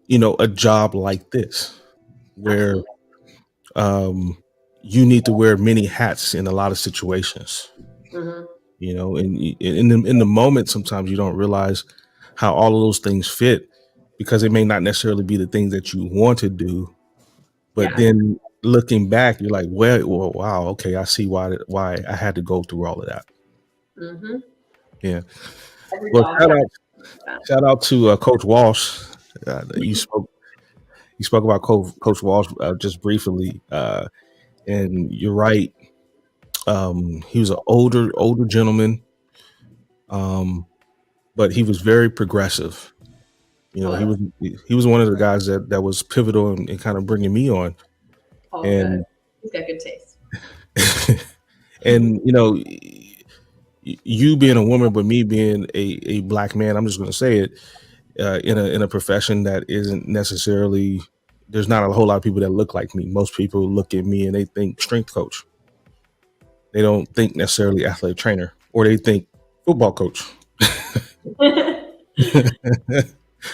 a job like this, where you need to wear many hats in a lot of situations. And in the moment, sometimes you don't realize how all of those things fit, because it may not necessarily be the things that you want to do, but then looking back, you're like, well, wow, okay, I see why I had to go through all of that. Yeah. Well, shout out to Coach Walsh. You spoke about Coach Walsh just briefly, And you're right. He was an older gentleman, but he was very progressive. You know, he was one of the guys that was pivotal in kind of bringing me on. Oh, And good. He's got good taste. and you know, you being a woman, but me being a black man, I'm just going to say it, in a profession that isn't necessarily, there's not a whole lot of people that look like me. Most people look at me and they think strength coach. They don't think necessarily athletic trainer, or they think football coach.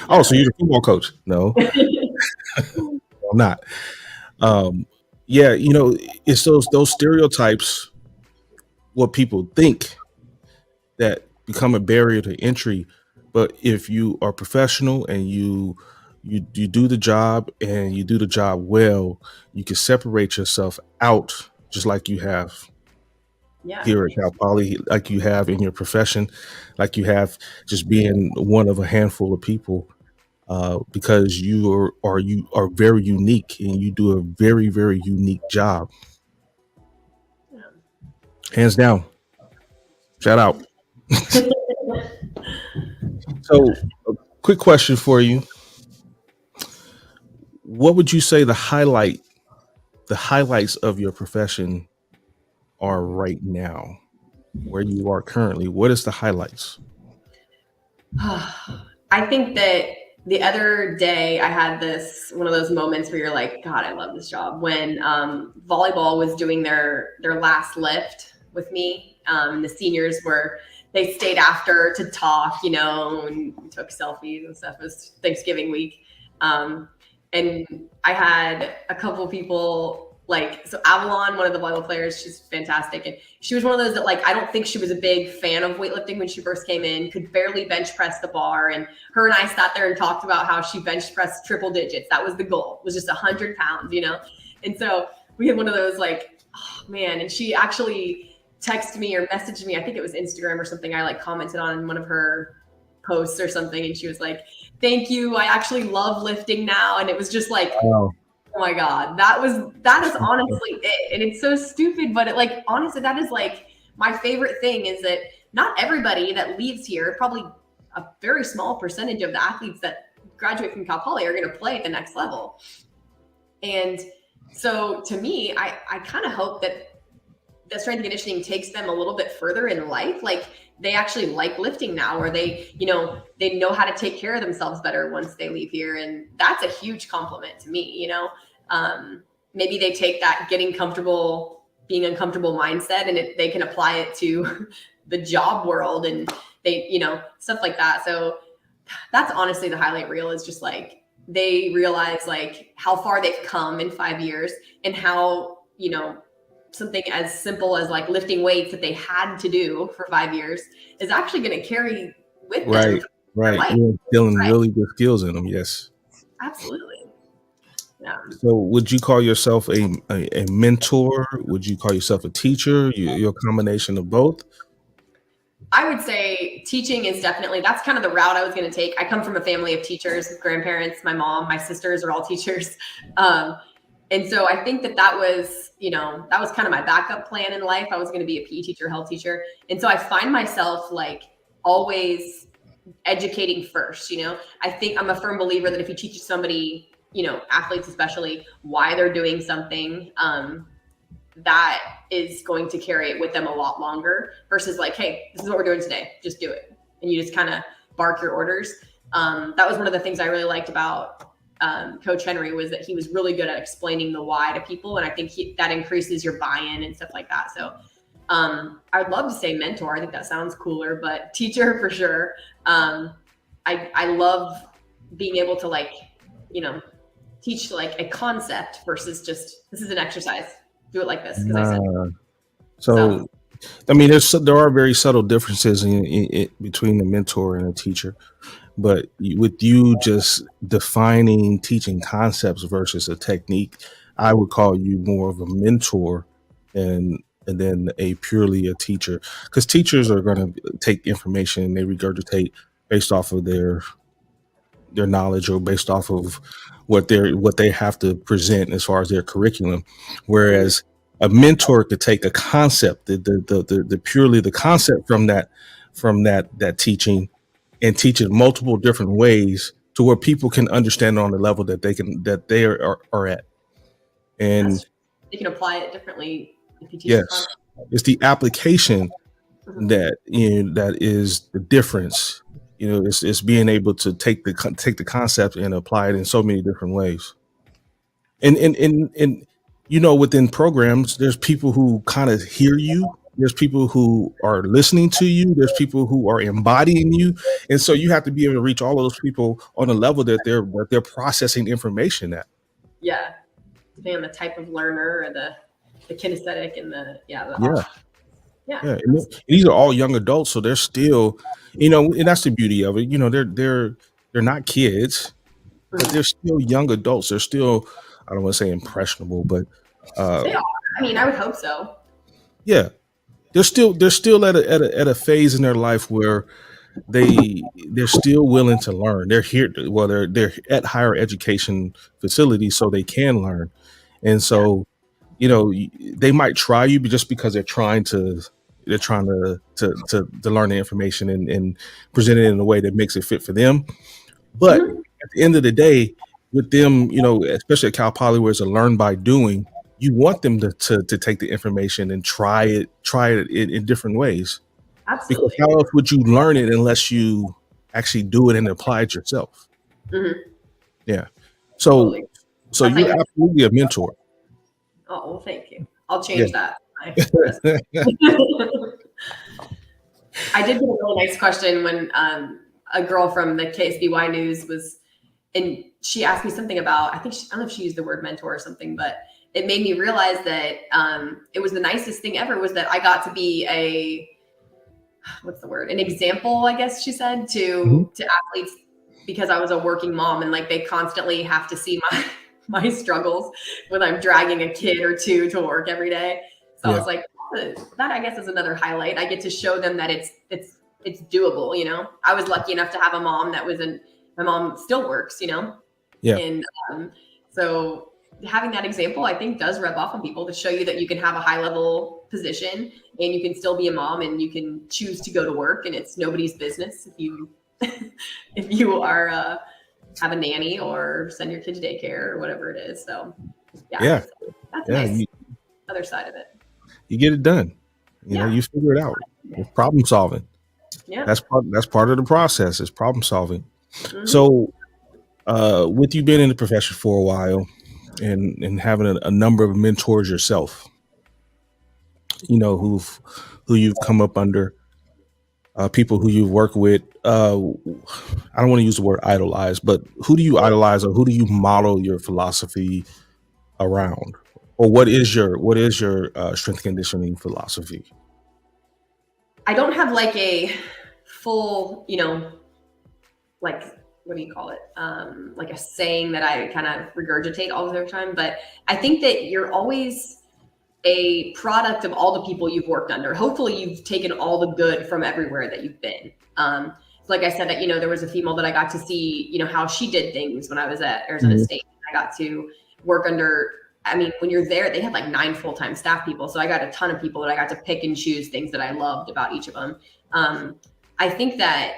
Oh, so you're the football coach? No, I'm not. Yeah, you know, it's those stereotypes, what people think, that become a barrier to entry. But if you are professional and you do the job and you do the job well, you can separate yourself out, just like you have Yeah. here at Cal Poly, like you have in your profession, like you have just being one of a handful of people, because you are very unique and you do a very, very unique job. Hands down. Shout out. So, a quick question for you. What would you say the highlights of your profession are right now, where you are currently? What is the highlights? I think that the other day I had one of those moments where you're like, God, I love this job. When volleyball was doing their last lift with me, the seniors they stayed after to talk, you know, and took selfies and stuff. It was Thanksgiving week. And I had a couple people, like, so Avalon, one of the volleyball players, she's fantastic. And she was one of those that, like, I don't think she was a big fan of weightlifting when she first came in, could barely bench press the bar. And her and I sat there and talked about how she bench pressed triple digits. That was the goal, was just 100 pounds, you know? And so we had one of those, like, oh man. And she actually texted me or messaged me. I think it was Instagram or something. I like commented on one of her posts or something. And she was like, thank you. I actually love lifting now. And it was just like, oh my God, that is honestly it. And it's so stupid, but it, like, honestly, that is like my favorite thing, is that not everybody that leaves here, probably a very small percentage of the athletes that graduate from Cal Poly, are going to play at the next level. And so to me, I kind of hope that strength and conditioning takes them a little bit further in life. Like, they actually like lifting now, or they know how to take care of themselves better once they leave here. And that's a huge compliment to me, you know. Maybe they take that getting comfortable, being uncomfortable mindset, and they can apply it to the job world, and they, you know, stuff like that. So that's honestly the highlight reel, is just like, they realize like how far they've come in 5 years, and how, you know, something as simple as like lifting weights that they had to do for 5 years is actually going to carry with them. Right. You're instilling really good skills in them. Yes. Absolutely. Yeah. So would you call yourself a mentor? Would you call yourself a teacher? You're a combination of both? I would say teaching is definitely, that's kind of the route I was going to take. I come from a family of teachers, grandparents, my mom, my sisters are all teachers. And so I think that was, you know, that was kind of my backup plan in life. I was going to be a PE teacher, health teacher. And so I find myself like always educating first, you know. I think I'm a firm believer that if you teach somebody, you know, athletes especially, why they're doing something, that is going to carry it with them a lot longer, versus like, hey, this is what we're doing today, just do it. And you just kind of bark your orders. That was one of the things I really liked about Coach Henry, was that he was really good at explaining the why to people. And I think that increases your buy-in and stuff like that. So I'd love to say mentor. I think that sounds cooler, but teacher for sure. I love being able to, like, you know, teach like a concept versus just, this is an exercise, do it like this. So I mean, there are very subtle differences in between a mentor and a teacher. But with you just defining teaching concepts versus a technique, I would call you more of a mentor and then purely a teacher, because teachers are going to take information and they regurgitate based off of their knowledge, or based off of what they have to present as far as their curriculum. Whereas A mentor could take a concept, the purely the concept from that teaching, and teach it multiple different ways to where people can understand on the level that they are at. And you can apply it differently if you teach yes, it's the application that that is the difference. It's being able to take the concept and apply it in so many different ways. And within programs, there's people who kind of hear you. There's people who are listening to you. There's people who are embodying you, and so you have to be able to reach all of those people on a level that they're processing information at. Yeah, depending on the type of learner or the kinesthetic and And these are all young adults, so they're still, and that's the beauty of it. They're not kids, but they're still young adults. They're still, I don't want to say impressionable, but they are. I mean, I would hope so. Yeah, they're still at a phase in their life where they're still willing to learn. They're here. They're at higher education facilities, so they can learn, and so they might try you, but just because they're trying to learn the information and present it in a way that makes it fit for them. But at the end of the day, with them, especially at Cal Poly, where it's a learn by doing, you want them to take the information and try it in different ways. Absolutely. Because how else would you learn it unless you actually do it and apply it yourself? Yeah. So you're absolutely a mentor. Oh, well, thank you. I'll change that. I did get a really nice question when a girl from the KSBY News and she asked me something about, I don't know if she used the word mentor or something, but it made me realize that it was the nicest thing ever was that I got to be an example, I guess she said, to athletes, because I was a working mom and like they constantly have to see my struggles when I'm dragging a kid or two to work every day. So I was like, that I guess is another highlight. I get to show them that it's doable. I was lucky enough to have a mom my mom still works, Yeah. And so having that example, I think, does rub off on people to show you that you can have a high level position and you can still be a mom and you can choose to go to work, and it's nobody's business if you are have a nanny or send your kid to daycare or whatever it is. So that's nice. Other side of it. You get it done. You figure it out. It's problem solving. Yeah. That's part of the process, is problem solving. So with you being in the profession for a while and having a number of mentors yourself, who you've come up under, people who you've worked with, I don't want to use the word idolize, but who do you idolize or who do you model your philosophy around? Or what is your strength conditioning philosophy? I don't have like a full, like, what do you call it? Like a saying that I kind of regurgitate all the time. But I think that you're always a product of all the people you've worked under. Hopefully you've taken all the good from everywhere that you've been. Like I said, that, there was a female that I got to see, how she did things when I was at Arizona State. I got to work under, when you're there, they had like 9 full-time staff people. So I got a ton of people that I got to pick and choose things that I loved about each of them. I think that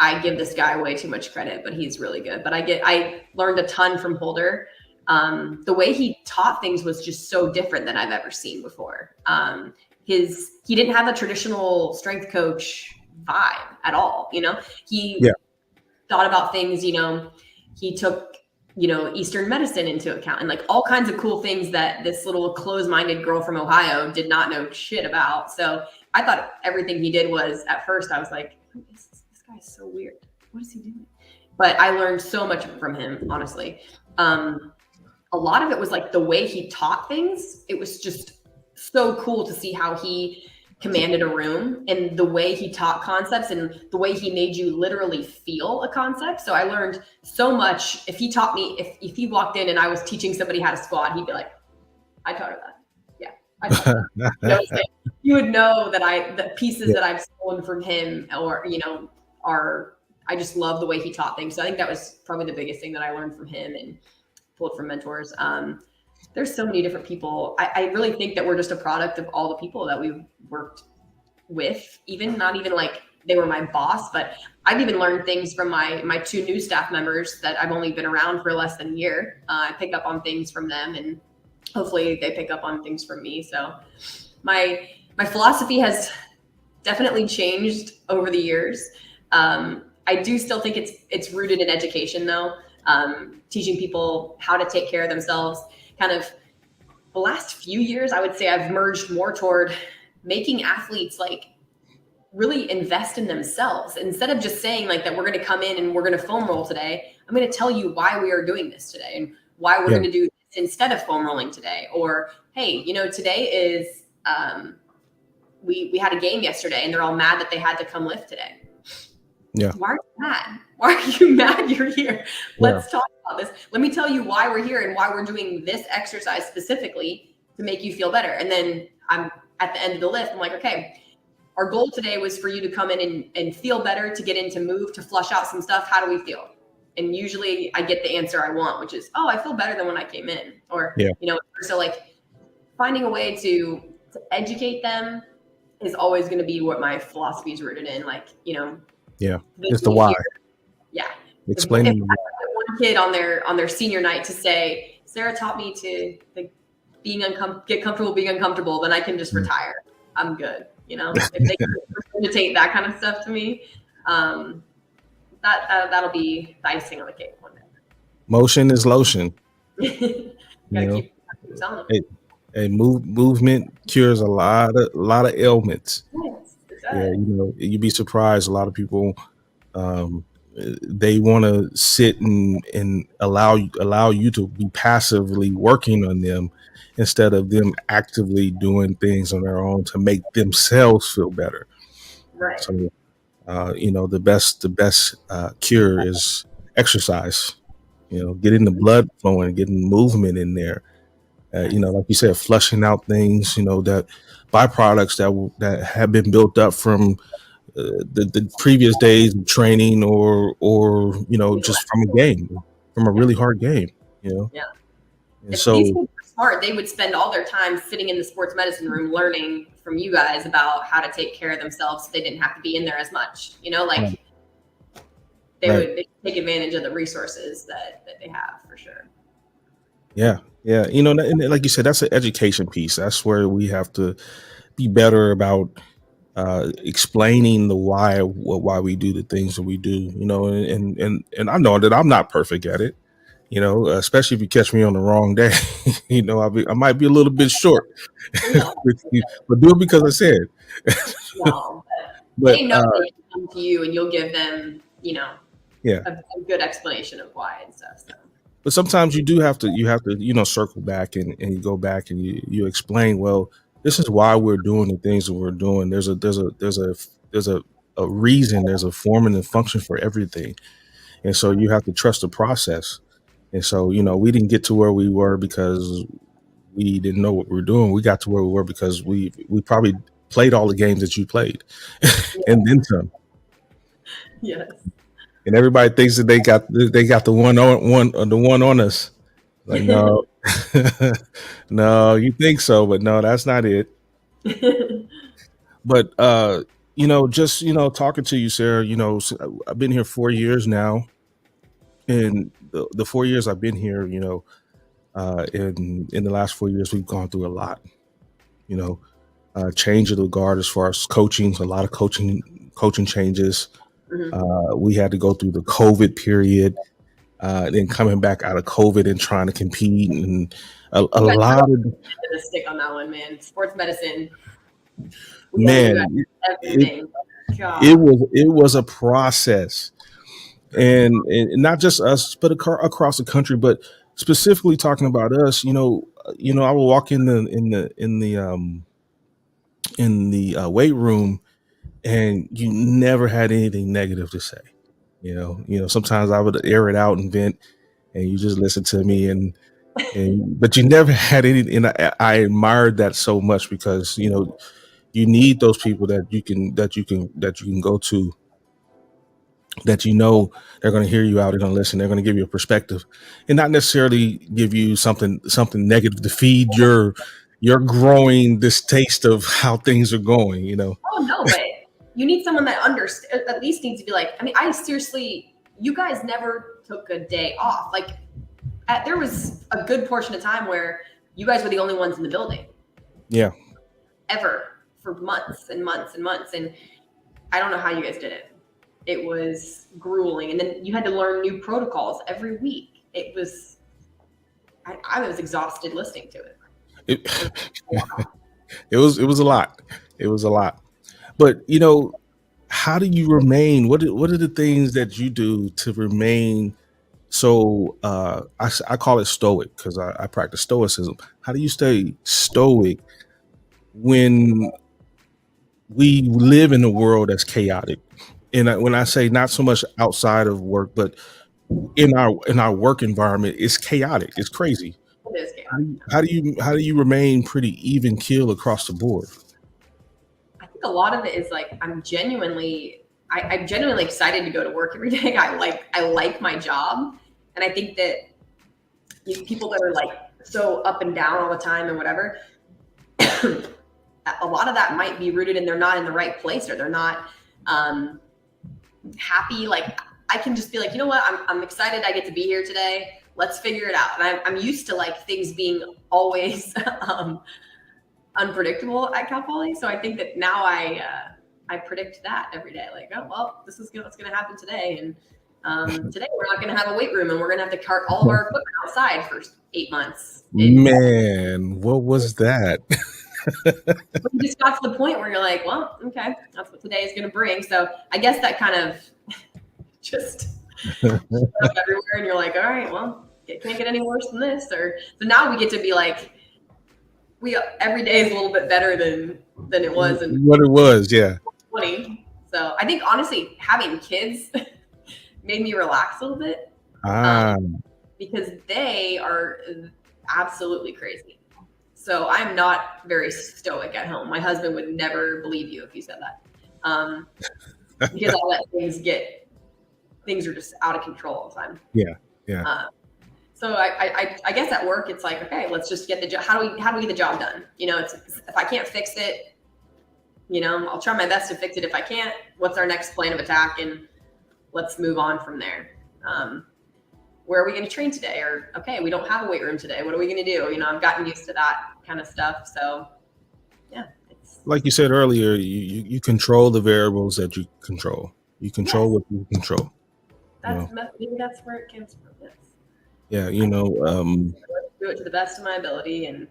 I give this guy way too much credit, but he's really good. But I learned a ton from Holder. The way he taught things was just so different than I've ever seen before. He didn't have a traditional strength coach vibe at all. He thought about things, he took, Eastern medicine into account and like all kinds of cool things that this little closed-minded girl from Ohio did not know shit about. So I thought everything he did was, at first I was like, this guy's so weird. What is he doing? But I learned so much from him, honestly. A lot of it was like the way he taught things. It was just so cool to see how he commanded a room and the way he taught concepts and the way he made you literally feel a concept. So I learned so much. If he taught me, if he walked in and I was teaching somebody how to squat, he'd be like, I taught her that. Yeah. I taught her that. You would know that the pieces that I've stolen from him or, I just love the way he taught things. So I think that was probably the biggest thing that I learned from him and pulled from mentors. There's so many different people. I really think that we're just a product of all the people that we've worked with, even not even like they were my boss, but I've even learned things from my two new staff members that I've only been around for less than a year. I pick up on things from them, and hopefully they pick up on things from me. So my philosophy has definitely changed over the years. I do still think it's rooted in education, though. Teaching people how to take care of themselves. Kind of the last few years, I would say I've merged more toward making athletes like really invest in themselves. Instead of just saying like that we're going to come in and we're going to foam roll today, I'm going to tell you why we are doing this today and why we're going to do this instead of foam rolling today. Or, hey, today is we had a game yesterday and they're all mad that they had to come lift today. Yeah. Why are you mad? Why are you mad you're here? Let's talk about this. Let me tell you why we're here and why we're doing this exercise specifically to make you feel better. And then I'm at the end of the lift. I'm like, okay, our goal today was for you to come in and feel better, to get into move, to flush out some stuff. How do we feel? And usually I get the answer I want, which is, oh, I feel better than when I came in. Or, so like finding a way to educate them is always going to be what my philosophy is rooted in. Like, it's the why. Yeah. Explaining. If I had one kid on their senior night to say, Sarah taught me to like get comfortable being uncomfortable, then I can just retire. I'm good. If they can facilitate that kind of stuff to me, that'll be the icing on the cake one day. Motion is lotion. Keep telling them. A movement cures a lot of ailments. Yes, Yeah, you'd be surprised. A lot of people, they want to sit and allow you to be passively working on them instead of them actively doing things on their own to make themselves feel better. Right. So, the best cure is exercise. Getting the blood flowing, getting movement in there. Like you said, flushing out things. That byproducts that have been built up from the previous days of training, or just from a game, from a really hard game. Yeah. And if so these people were smart, they would spend all their time sitting in the sports medicine room learning from you guys about how to take care of themselves, so they didn't have to be in there as much. They would take advantage of the resources that they have for sure. Yeah. And like you said, that's an education piece. That's where we have to be better about explaining the why we do the things that we do. And I know that I'm not perfect at it. Especially if you catch me on the wrong day. I might be a little bit short, but do it because I said. No, but they know they can come to you and you'll give them, a good explanation of why and stuff. So. But sometimes you have to circle back and you go back and you explain, well, this is why we're doing the things that we're doing. There's a reason, there's a form and a function for everything. And so you have to trust the process. And so, we didn't get to where we were because we didn't know what we were doing. We got to where we were because we probably played all the games that you played and then some. Yes. And everybody thinks that they got the one on us. Like, no, no, you think so, but no, that's not it. But just talking to you, Sarah, I've been here 4 years now, and the 4 years I've been here, in the last 4 years we've gone through a lot. Change of the guard as far as coaching, a lot of coaching changes. Mm-hmm. We had to go through the COVID period, then coming back out of COVID and trying to compete, and a lot of the stick on that one, man. Sports medicine, man. Everything. It was a process, and not just us, but across the country. But specifically talking about us, I will walk in the weight room, and you never had anything negative to say. Sometimes I would air it out and vent, and you just listen to me, but you never had anything. And I admired that so much because you need those people that you can go to that they're going to hear you out, they're going to listen, they're going to give you a perspective, and not necessarily give you something negative to feed your growing distaste of how things are going, Oh no, but you need someone that at least needs to be like, I mean, you guys never took a day off. Like there was a good portion of time where you guys were the only ones in the building. Yeah. Ever, for months and months and months. And I don't know how you guys did it. It was grueling. And then you had to learn new protocols every week. I was exhausted listening to it. It was a lot. It was a lot. But how do you remain? What are the things that you do to remain so I call it stoic because I practice stoicism. How do you stay stoic when we live in a world that's chaotic? And when I say not so much outside of work, but in our work environment, it's chaotic. It's crazy. It is chaotic. How do you remain pretty even keel across the board? I think a lot of it is like I'm genuinely excited to go to work every day. I like my job, and I think that people that are like so up and down all the time and whatever, a lot of that might be rooted in they're not in the right place or they're not happy. Like I can just be like, you know what, I'm excited I get to be here today. Let's figure it out. And I'm used to like things being always unpredictable at Cal Poly. So I think that now I predict that every day. Like, oh, well, this is what's going to happen today. And today we're not going to have a weight room and we're going to have to cart all of our equipment outside for 8 months. Man, what was that? You just got to the point where you're like, well, okay, that's what today is going to bring. So I guess that kind of just up everywhere. And you're like, all right, well, it can't get any worse than this. So now we get to be like, every day is a little bit better than it was. And what it was, yeah. 20. So I think honestly, having kids made me relax a little bit because they are absolutely crazy. So I'm not very stoic at home. My husband would never believe you if you said that, because I'll let things are just out of control all the time. Yeah. So I guess at work it's like, okay, let's just get the job. How do we get the job done? If I can't fix it, I'll try my best to fix it. If I can't, what's our next plan of attack? And let's move on from there. Where are we going to train today? Or, okay, we don't have a weight room today. What are we going to do? I've gotten used to that kind of stuff. So yeah. Like you said earlier, you control the variables that you control. You control what you control. Maybe that's where it comes from. Yes. Yeah. Do it to the best of my ability and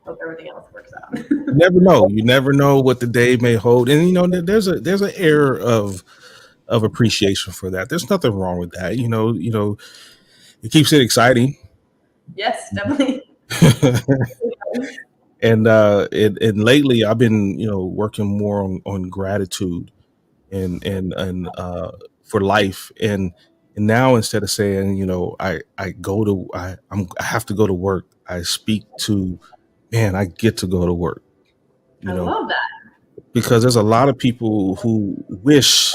hope everything else works out. You never know what the day may hold. And there's an air of appreciation for that. There's nothing wrong with that. It keeps it exciting. Yes, definitely. And lately I've been, working more on gratitude and for life. And now instead of saying, I have to go to work, I speak to, man, I get to go to work. I love that. Because there's a lot of people who wish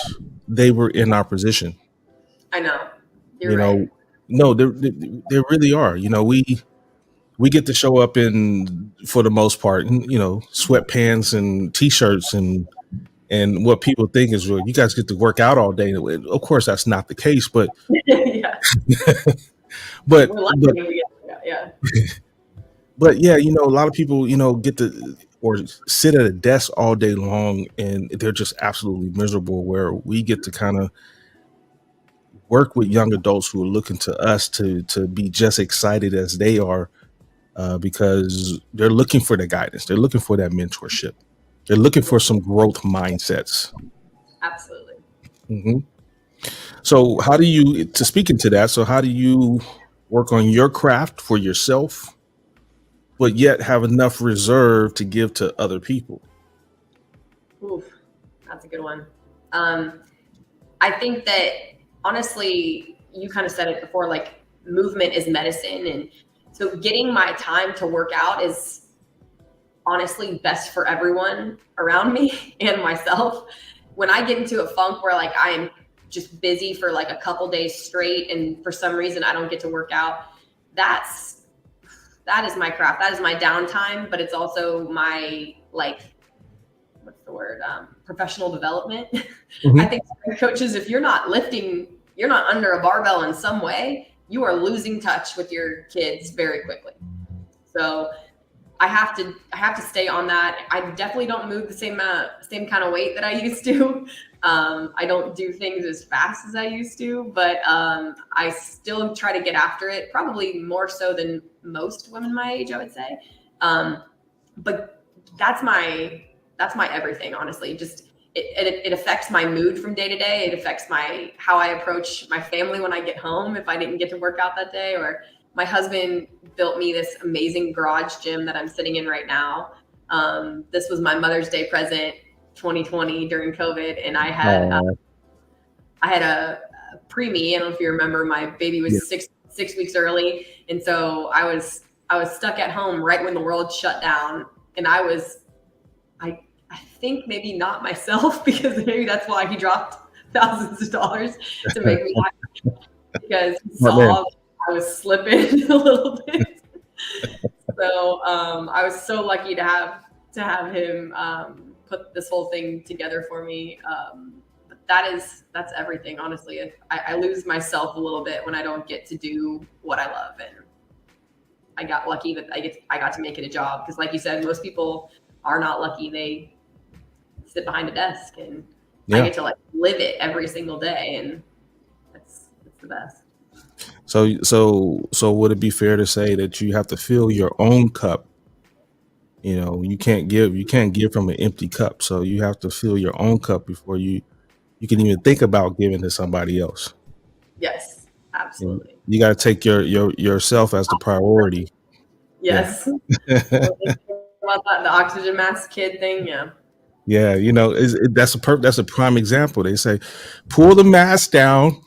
they were in our position. I know. You're right. No, there really are. We get to show up in, for the most part, sweatpants and t-shirts and what people think is, well, you guys get to work out all day. Of course, that's not the case, but yeah. but yeah. But yeah, a lot of people, get to or sit at a desk all day long and they're just absolutely miserable, where we get to kind of work with young adults who are looking to us to be just excited as they are, because they're looking for the guidance. They're looking for that mentorship. They're looking for some growth mindsets. Absolutely. Mm-hmm. So how do you work on your craft for yourself, but yet have enough reserve to give to other people? Oof, that's a good one. I think that honestly, you kind of said it before, like movement is medicine. And so getting my time to work out is honestly best for everyone around me and myself. When I get into a funk where like I am just busy for like a couple days straight, and for some reason I don't get to work out, that is my craft. That is my downtime, but it's also my, like, what's the word? Professional development. Mhm. I think coaches, if you're not lifting, you're not under a barbell in some way, you are losing touch with your kids very quickly. So I have to stay on that. I definitely don't move the same kind of weight that I used to. I don't do things as fast as I used to, but I still try to get after it, probably more so than most women my age, I would say. But that's my everything, honestly. Just it affects my mood from day to day. It affects how I approach my family when I get home if I didn't get to work out that day. Or my husband built me this amazing garage gym that I'm sitting in right now. This was my Mother's Day present 2020 during COVID, and I had a preemie. I don't know if you remember, my baby was 6 weeks early, and so I was stuck at home right when the world shut down, and I think maybe not myself, because maybe that's why he dropped thousands of dollars to make me happy, because he saw I was slipping a little bit. So I was so lucky to have him put this whole thing together for me. But that's everything, honestly. I lose myself a little bit when I don't get to do what I love, and I got lucky that I got to make it a job, because like you said, most people are not lucky. They sit behind a desk, and I get to like live it every single day, and it's the best. So would it be fair to say that you have to fill your own cup? You know, you can't give from an empty cup. So you have to fill your own cup before you can even think about giving to somebody else. Yes, absolutely. You got to take yourself as the priority. Yes. About that, the oxygen mask kid thing, yeah. Yeah, you know, that's a prime example. They say, pull the mask down,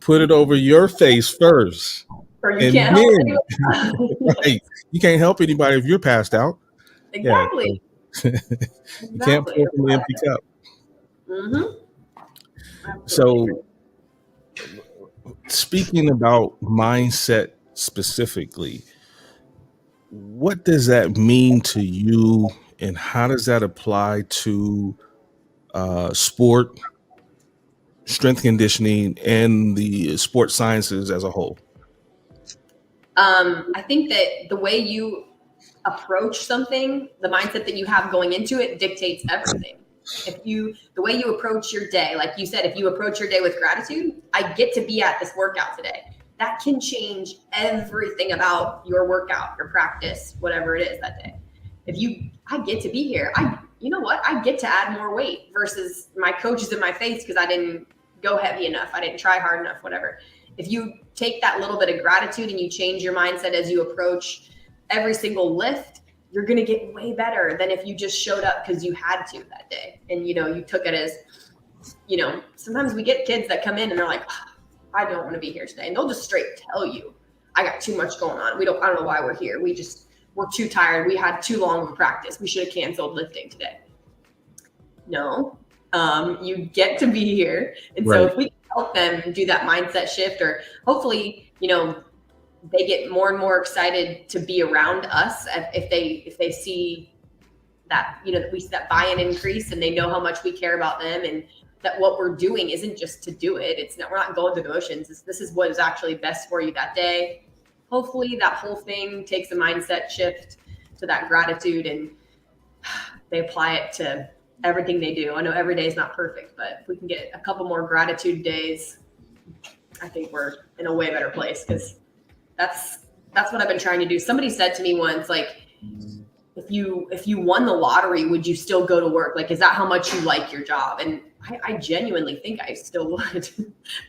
put it over your face first, or you can't help anybody. Right. You can't help anybody if you're passed out. Exactly. Yeah, you can't pour from an empty cup. So, speaking about mindset specifically, what does that mean to you, and how does that apply to sport, strength conditioning, and the sports sciences as a whole? I think that the way you approach something, the mindset that you have going into it, dictates everything. The way you approach your day, like you said, if you approach your day with gratitude, I get to be at this workout today. That can change everything about your workout, your practice, whatever it is that day. I get to be here. You know what? I get to add more weight versus my coach is in my face because I didn't go heavy enough. I didn't try hard enough, whatever. If you take that little bit of gratitude and you change your mindset as you approach every single lift, you're going to get way better than if you just showed up because you had to that day. And, you took it as, sometimes we get kids that come in and they're like, I don't want to be here today. And they'll just straight tell you, I got too much going on. I don't know why we're here. We're too tired. We had too long of a practice. We should have canceled lifting today. No, you get to be here. And so if we can help them do that mindset shift, or hopefully, they get more and more excited to be around us if they see that, that we see that buy-in increase, and they know how much we care about them, and that what we're doing isn't just to do it. We're not going through the motions. This is what is actually best for you that day. Hopefully that whole thing takes a mindset shift to that gratitude, and they apply it to everything they do. I know every day is not perfect, but if we can get a couple more gratitude days, I think we're in a way better place, because that's what I've been trying to do. Somebody said to me once, like, if you won the lottery, would you still go to work? Like, is that how much you like your job? And I genuinely think I still would.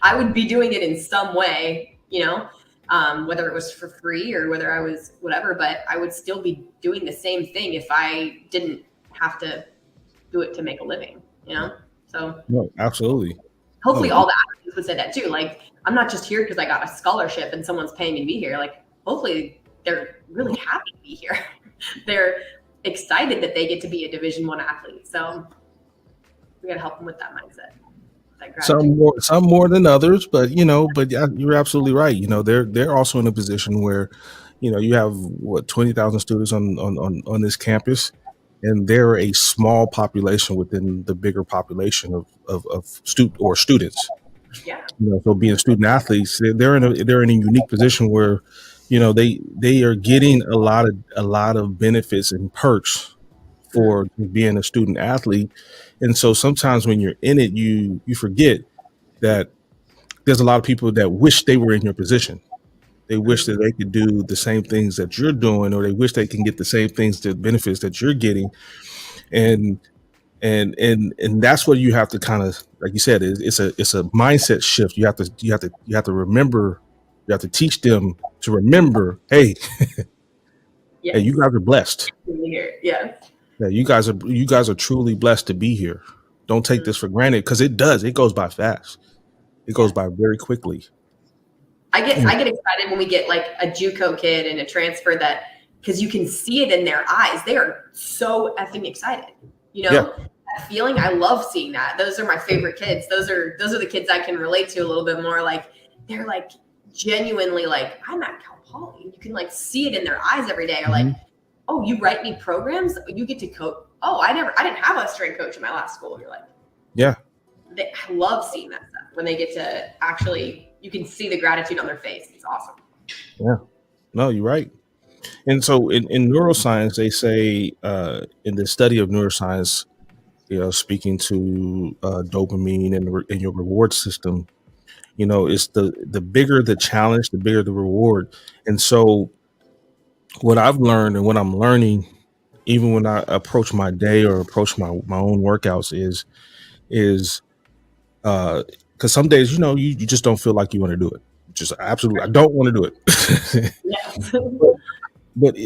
I would be doing it in some way, whether it was for free or whether I was whatever, but I would still be doing the same thing if I didn't have to do it to make a living, So no, absolutely. Hopefully all the athletes would say that too. Like, I'm not just here because I got a scholarship and someone's paying me to be here. Like, hopefully they're really happy to be here. They're excited that they get to be a Division I athlete. So we got to help them with that mindset. that gratitude. Some more than others, but you're absolutely right. They're also in a position where, you have 20,000 students on this campus, and they're a small population within the bigger population of students. Yeah. So being student athletes, they're in a unique position where, they are getting a lot of benefits and perks for being a student athlete. And so sometimes when you're in it, you forget that there's a lot of people that wish they were in your position. They wish that they could do the same things that you're doing, or they wish they can get the same things, the benefits that you're getting. And that's what you have to kind of, like you said, it's a mindset shift. You have to remember, you have to teach them to remember, hey, Yes. hey, you guys are blessed. Yes. Yeah, you guys are truly blessed to be here. Don't take this for granted, because it goes by fast. It goes by very quickly. I get excited when we get like a JUCO kid and a transfer, that because you can see it in their eyes. They are so effing excited. That feeling, I love seeing that. Those are my favorite kids. Those are the kids I can relate to a little bit more. Like, they're like genuinely like, I'm at Cal Poly. You can like see it in their eyes every day. Or like, oh, you write me programs, you get to coach. Oh, I didn't have a strength coach in my last school. You're like, yeah. I love seeing that stuff when they get to actually, you can see the gratitude on their face. It's awesome. Yeah, no, you're right. And so in neuroscience, they say in the study of neuroscience, speaking to dopamine and your reward system, it's the bigger the challenge, the bigger the reward. And so what I've learned and what I'm learning, even when I approach my day or approach my own workouts, is because some days, you just don't feel like you want to do it. Just absolutely, I don't want to do it. Yes. But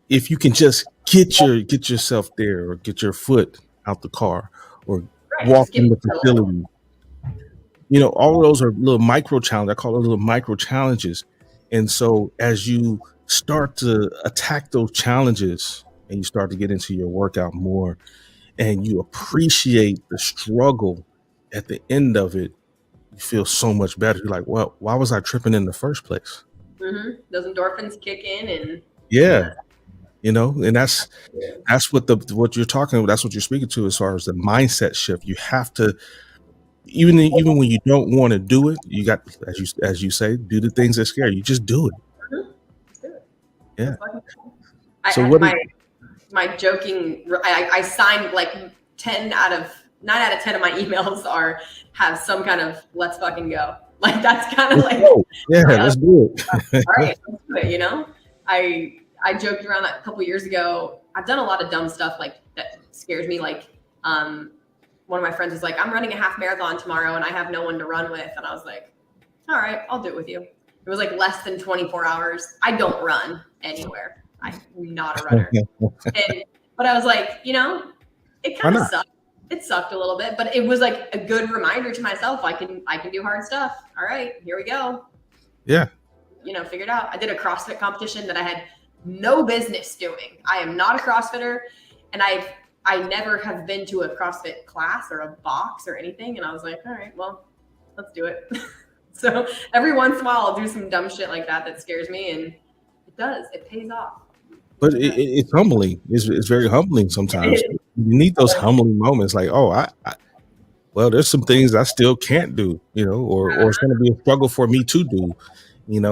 if you can just get yourself there, or get your foot out the car, or walk in the facility, all of those are little micro challenges. I call those little micro challenges. And so as you start to attack those challenges, and you start to get into your workout more, and you appreciate the struggle at the end of it, you feel so much better. You're like, well, why was I tripping in the first place? Those endorphins kick in, and yeah, and that's what you're talking about. That's what you're speaking to as far as the mindset shift. You have to, even when you don't want to do it, you got, as you say, do the things that scare you. Just do it. Yeah. So my joking, I signed like 9 out of 10 of my emails have some kind of "let's fucking go." Like, that's kind of like, let's do it. All right, let's do it. I joked around that a couple years ago. I've done a lot of dumb stuff like that scares me. Like, one of my friends was like, I'm running a half marathon tomorrow and I have no one to run with. And I was like, all right, I'll do it with you. It was like less than 24 hours. I don't run anywhere. I'm not a runner. But I was like, it kind of sucked. It sucked a little bit, but it was like a good reminder to myself. I can do hard stuff. All right, here we go. Yeah. Figured out. I did a CrossFit competition that I had no business doing. I am not a CrossFitter, and I never have been to a CrossFit class or a box or anything. And I was like, all right, well, let's do it. So every once in a while, I'll do some dumb shit like that scares me, and it does. It pays off. But it's humbling. It's very humbling sometimes. You need those humbling moments, like, oh, well, there's some things I still can't do, or it's going to be a struggle for me to do, and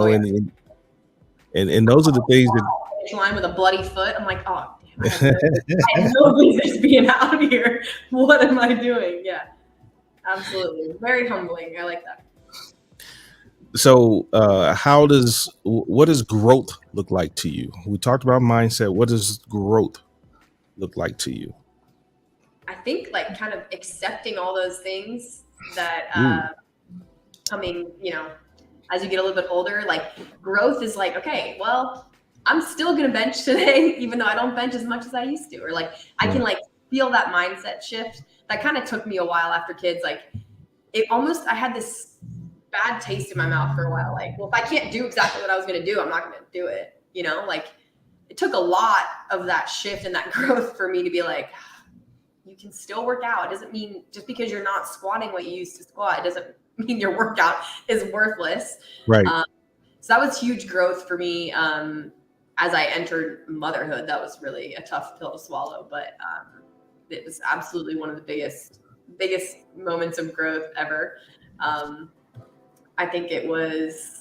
those are the things that. Line with a bloody foot. I'm like, oh, damn, I have no business being out here. What am I doing? Yeah, absolutely. Very humbling. I like that. So what does growth look like to you? We talked about mindset. What does growth look like to you? I think like kind of accepting all those things that coming, as you get a little bit older, like growth is like, okay, well, I'm still going to bench today, even though I don't bench as much as I used to, or like, I can like feel that mindset shift. That kind of took me a while after kids. Like I had this bad taste in my mouth for a while. Like, well, if I can't do exactly what I was going to do, I'm not going to do it. Like it took a lot of that shift and that growth for me to be like, you can still work out. It doesn't mean just because you're not squatting what you used to squat, it doesn't mean your workout is worthless. Right. So that was huge growth for me. As I entered motherhood, that was really a tough pill to swallow, but it was absolutely one of the biggest moments of growth ever. I think it was,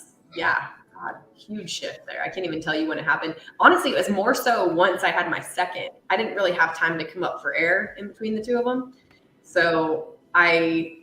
huge shift there. I can't even tell you when it happened. Honestly, it was more so once I had my second. I didn't really have time to come up for air in between the two of them. So I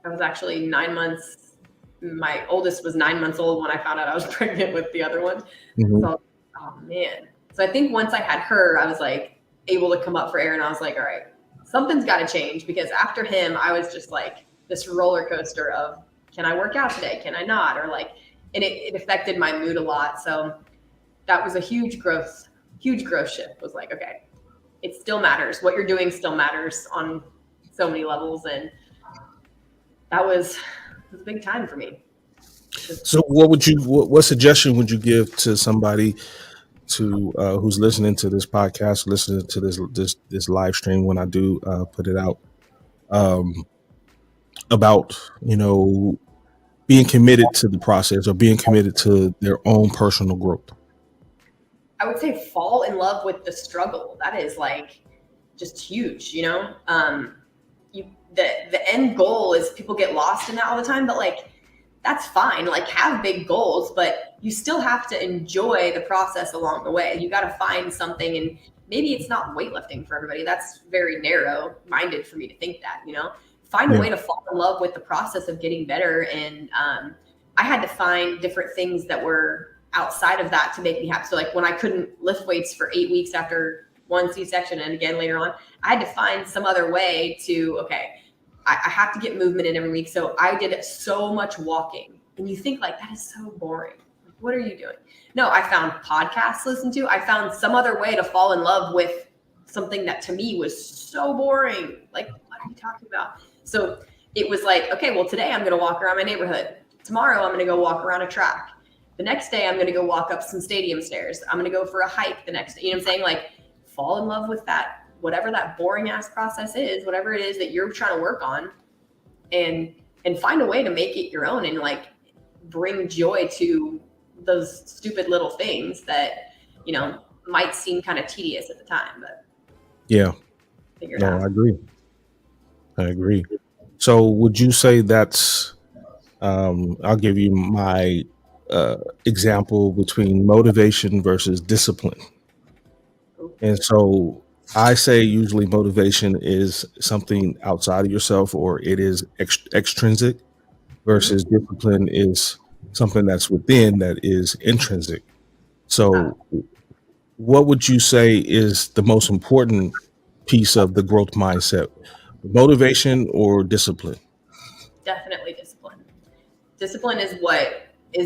was actually 9 months. My oldest was 9 months old when I found out I was pregnant with the other one. Mhm. So, oh man. So I think once I had her, I was like able to come up for air, and I was like, all right, something's got to change, because after him, I was just like this roller coaster of, can I work out today? Can I not? Or like, and it affected my mood a lot. So that was a huge growth shift. Was like, okay, it still matters. What you're doing still matters on so many levels. And that was a big time for me. So what suggestion would you give to somebody to who's listening to this podcast, listening to this live stream when I do put it out, about, being committed to the process or being committed to their own personal growth? I would say fall in love with the struggle. That is like just huge, the end goal is people get lost in that all the time, but like, that's fine. Like, have big goals, but you still have to enjoy the process along the way. You got to find something, and maybe it's not weightlifting for everybody. That's very narrow minded for me to think that, find a way to fall in love with the process of getting better. And I had to find different things that were outside of that to make me happy. So like when I couldn't lift weights for 8 weeks after one C-section, and again later on, I had to find some other way to, okay, I have to get movement in every week. So I did so much walking, and you think like, that is so boring. Like, what are you doing? No, I found podcasts to listen to. I found some other way to fall in love with something that to me was so boring. Like, what are you talking about? So it was like, okay, well, today I'm going to walk around my neighborhood. Tomorrow I'm going to go walk around a track. The next day I'm going to go walk up some stadium stairs. I'm going to go for a hike the next day. You know what I'm saying? Like, fall in love with that, whatever that boring ass process is, whatever it is that you're trying to work on, and find a way to make it your own, and like bring joy to those stupid little things that, might seem kind of tedious at the time, but figure it out. I agree. So would you say that's, I'll give you my example between motivation versus discipline. And so I say usually motivation is something outside of yourself, or it is extrinsic, versus discipline is something that's within, that is intrinsic. So what would you say is the most important piece of the growth mindset, motivation or discipline? Definitely discipline. Discipline is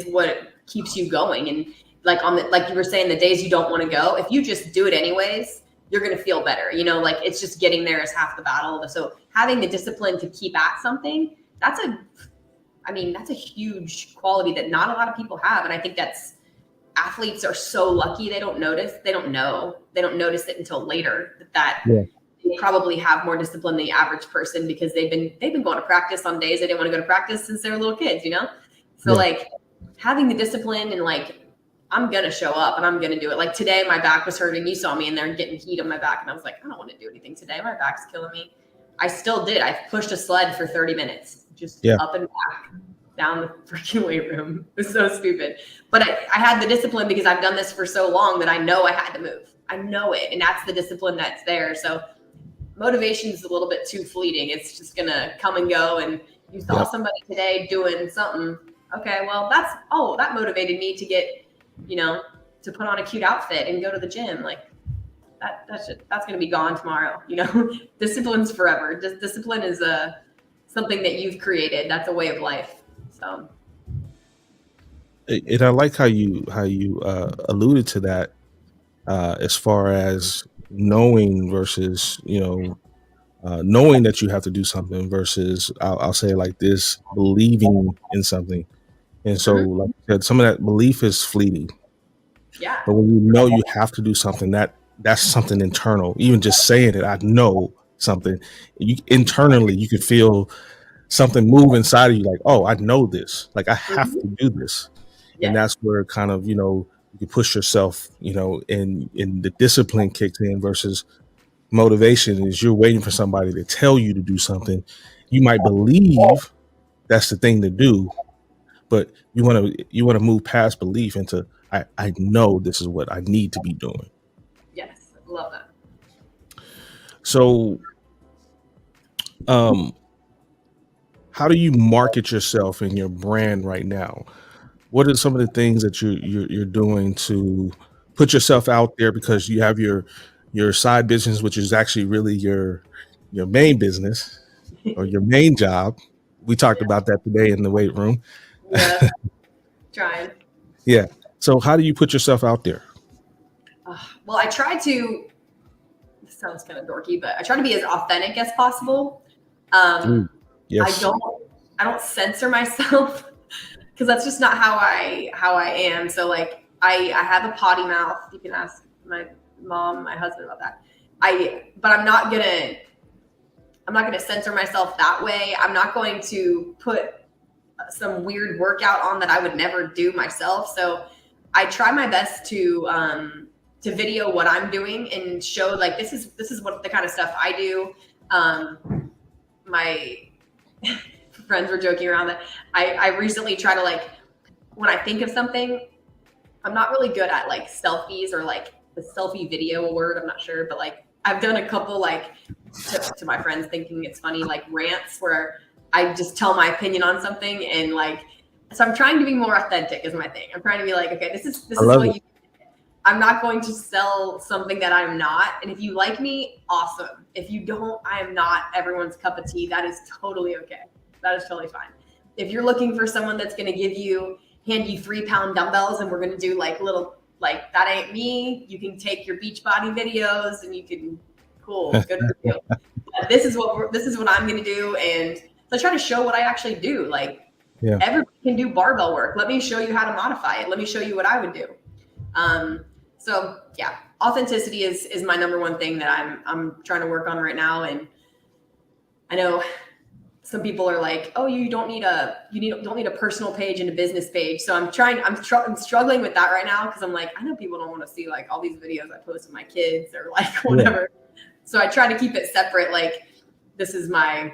what keeps you going. And like you were saying, the days you don't want to go, if you just do it anyways, you're going to feel better. Like it's just getting there is half the battle. So having the discipline to keep at something, that's a huge quality that not a lot of people have. And I think athletes are so lucky. They don't notice it until later that they probably have more discipline than the average person, because they've been going to practice on days they didn't want to go to practice since they were little kids, So like having the discipline and like, I'm going to show up and I'm going to do it. Like today, my back was hurting. You saw me in there getting heat on my back. And I was like, I don't want to do anything today. My back's killing me. I still did. I pushed a sled for 30 minutes, just up and back down the freaking weight room. It was so stupid. But I had the discipline because I've done this for so long that I know I had to move. I know it. And that's the discipline that's there. So motivation is a little bit too fleeting. It's just going to come and go. And you saw somebody today doing something. Okay, well, that motivated me to get, to put on a cute outfit and go to the gym. Like that's going to be gone tomorrow. Discipline's forever. Discipline is something that you've created. That's a way of life. So. And I like how you alluded to that, as far as knowing versus, knowing that you have to do something versus, I'll say it like this, believing in something. And so, like I said, some of that belief is fleeting. Yeah. But when you know you have to do something, that's something internal. Even just saying it, I know something, you internally you could feel something move inside of you, like, oh, I know this, like I have to do this. And Yes. that's where kind of, you can push yourself, and the discipline kicks in versus motivation is you're waiting for somebody to tell you to do something. You might believe that's the thing to do, but you want to move past belief into I know this is what I need to be doing. Yes, I love that. So how do you market yourself and your brand right now? What are some of the things that you're doing to put yourself out there, because you have your side business, which is actually really your main business or your main job. We talked about that today in the weight room. Yeah, trying. Yeah. So how do you put yourself out there? Well, I try to. This sounds kind of dorky, but I try to be as authentic as possible. Yes. I don't censor myself because that's just not how I am. So like I have a potty mouth. You can ask my mom, my husband about that. But I'm not gonna censor myself that way. I'm not going to put some weird workout on that I would never do myself. So I try my best to video what I'm doing and show like this is what the kind of stuff I do. My friends were joking around that I recently try to, like, when I think of something, I'm not really good at like selfies or like the selfie video award. I'm not sure, but like I've done a couple like to my friends thinking it's funny, like rants where I just tell my opinion on something, and like, so I'm trying to be more authentic is my thing. I'm trying to be like, okay, this is what you. I'm not going to sell something that I'm not. And if you like me, awesome. If you don't, I am not everyone's cup of tea. That is totally okay. That is totally fine. If you're looking for someone that's going to hand you 3-pound dumbbells and we're going to do like little, like that ain't me. You can take your Beachbody videos and you can, cool, good for you. But this is what I'm going to do. And so I try to show what I actually do. Like everybody can do barbell work. Let me show you how to modify it. Let me show you what I would do. So yeah, authenticity is my number one thing that I'm trying to work on right now. And I know some people are like, oh, you don't need a personal page and a business page. So I'm struggling with that right now. Cause I'm like, I know people don't want to see like all these videos I post with my kids or like whatever. Yeah. So I try to keep it separate. Like, this is my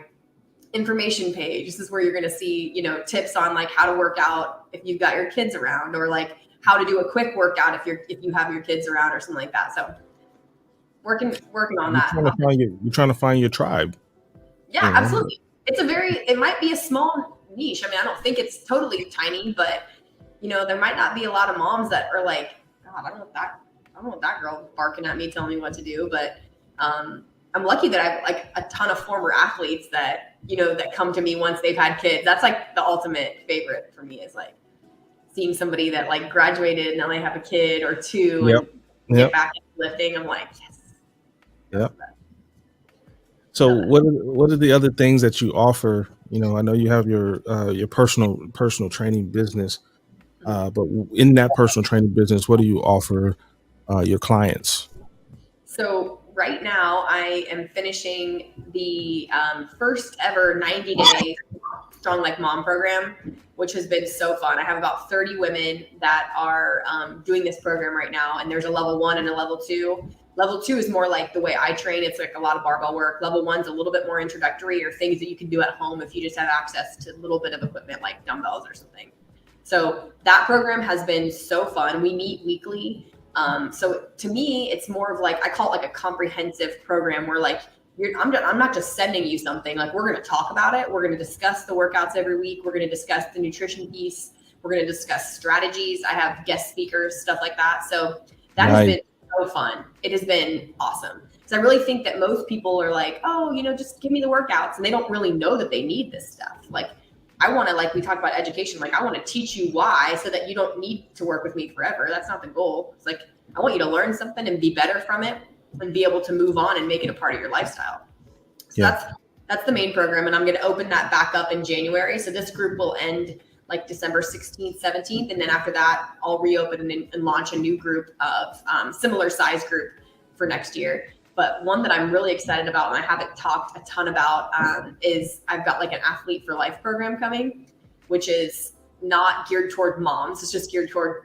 information page. This is where you're going to see, tips on like how to work out if you've got your kids around, or like how to do a quick workout if you have your kids around or something like that. So working on that. You're trying to find your tribe. Yeah, absolutely. It might be a small niche. I mean, I don't think it's totally tiny, but there might not be a lot of moms that are like, God, I don't want that girl barking at me, telling me what to do. But I'm lucky that I have like a ton of former athletes that, that come to me once they've had kids. That's like the ultimate favorite for me, is like seeing somebody that like graduated and now they have a kid or two and get back into lifting. I'm like, yes. Yep. So what are the other things that you offer? I know you have your personal training business, but in that personal training business, what do you offer your clients? So right now I am finishing the first ever 90-day Strong Like Mom program, which has been so fun. I have about 30 women that are doing this program right now. And there's a level 1 and a level 2. Level 2 is more like the way I train. It's like a lot of barbell work. Level 1's a little bit more introductory, or things that you can do at home if you just have access to a little bit of equipment like dumbbells or something. So that program has been so fun. We meet weekly. So to me, it's more of like, I call it like a comprehensive program where like, I'm not just sending you something. Like, we're going to talk about it. We're going to discuss the workouts every week. We're going to discuss the nutrition piece. We're going to discuss strategies. I have guest speakers, stuff like that. So that has been so fun. It has been awesome. So I really think that most people are like, oh, just give me the workouts. And they don't really know that they need this stuff. Like, I want to, like we talked about education, like I want to teach you why, so that you don't need to work with me forever. That's not the goal. It's like, I want you to learn something and be better from it and be able to move on and make it a part of your lifestyle. So that's the main program. And I'm going to open that back up in January. So this group will end like December 16th, 17th. And then after that, I'll reopen and launch a new group of similar size group for next year. But one that I'm really excited about, and I haven't talked a ton about, is I've got like an Athlete for Life program coming, which is not geared toward moms. It's just geared toward,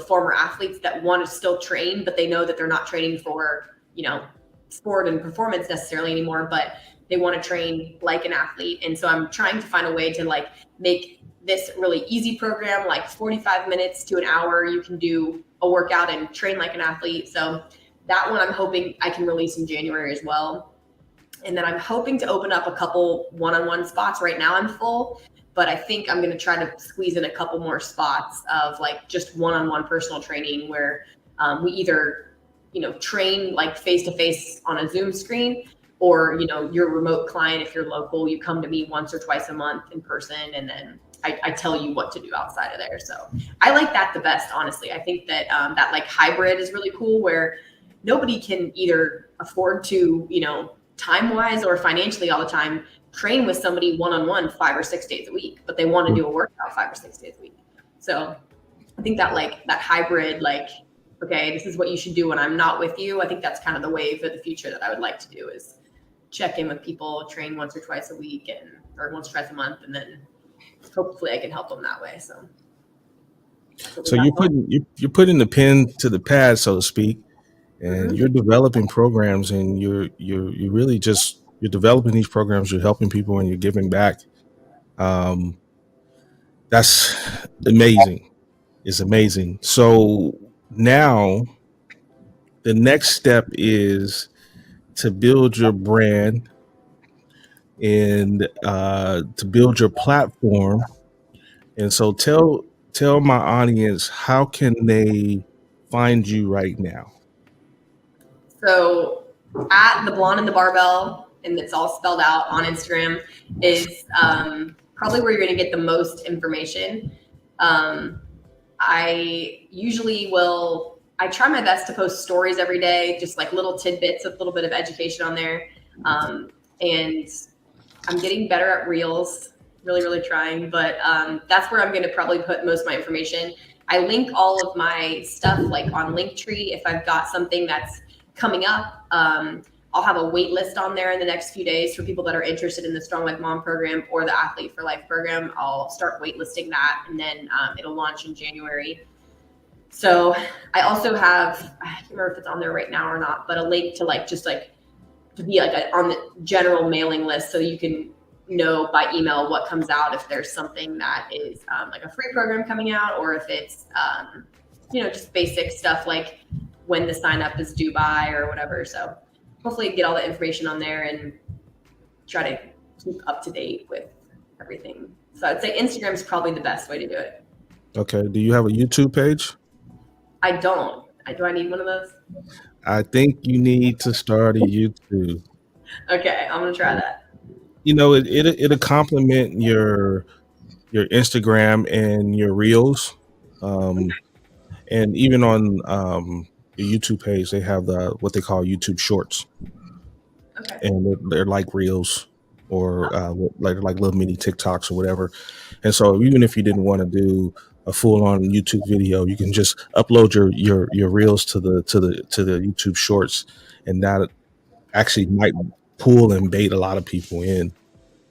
former athletes that want to still train, but they know that they're not training for, sport and performance necessarily anymore, but they want to train like an athlete. And so I'm trying to find a way to like make this really easy program, like 45 minutes to an hour. You can do a workout and train like an athlete. So that one I'm hoping I can release in January as well. And then I'm hoping to open up a couple one-on-one spots. Right now I'm full, but I think I'm going to try to squeeze in a couple more spots of like just one-on-one personal training where we either, train like face-to-face on a Zoom screen, or, your remote client, if you're local, you come to me once or twice a month in person, and then I tell you what to do outside of there. So I like that the best, honestly. I think that that like hybrid is really cool, where nobody can either afford to, time-wise or financially all the time, train with somebody one-on-one 5 or 6 days a week, but they want to do a workout 5 or 6 days a week. So I think that like that hybrid, like, okay, this is what you should do when I'm not with you. I think that's kind of the wave of the future that I would like to do, is check in with people, train once or twice a week or once or twice a month, and then hopefully I can help them that way. So you're putting the pen to the pad, so to speak, and you're developing programs, and you're really just, you're developing these programs, you're helping people, and you're giving back. That's amazing. It's amazing. So now the next step is to build your brand and to build your platform. And so tell my audience, how can they find you right now? So at the Blonde and the Barbell, and it's all spelled out on Instagram, is probably where you're going to get the most information. I try my best to post stories every day, just like little tidbits, a little bit of education on there. And I'm getting better at Reels, really, really trying, but that's where I'm going to probably put most of my information. I link all of my stuff like on Linktree. If I've got something that's coming up, I'll have a wait list on there in the next few days for people that are interested in the Strong Like Mom program or the Athlete for Life program. I'll start waitlisting that, and then it'll launch in January. So I also have, I can't remember if it's on there right now or not, but a link to like, just like to be like on the general mailing list, so you can know by email what comes out, if there's something that is like a free program coming out, or if it's, just basic stuff like when the sign up is due by or whatever. So hopefully get all the information on there and try to keep up to date with everything. So I'd say Instagram is probably the best way to do it. Okay. Do you have a YouTube page? I don't. Do I need one of those? I think you need to start a YouTube. Okay, I'm gonna try that. It'll complement your Instagram and your Reels, and even on the YouTube page, they have what they call YouTube Shorts. Okay. And they're like Reels, or like little mini TikToks or whatever. And so even if you didn't want to do a full-on YouTube video, you can just upload your Reels to the YouTube Shorts, and that actually might pull and bait a lot of people in.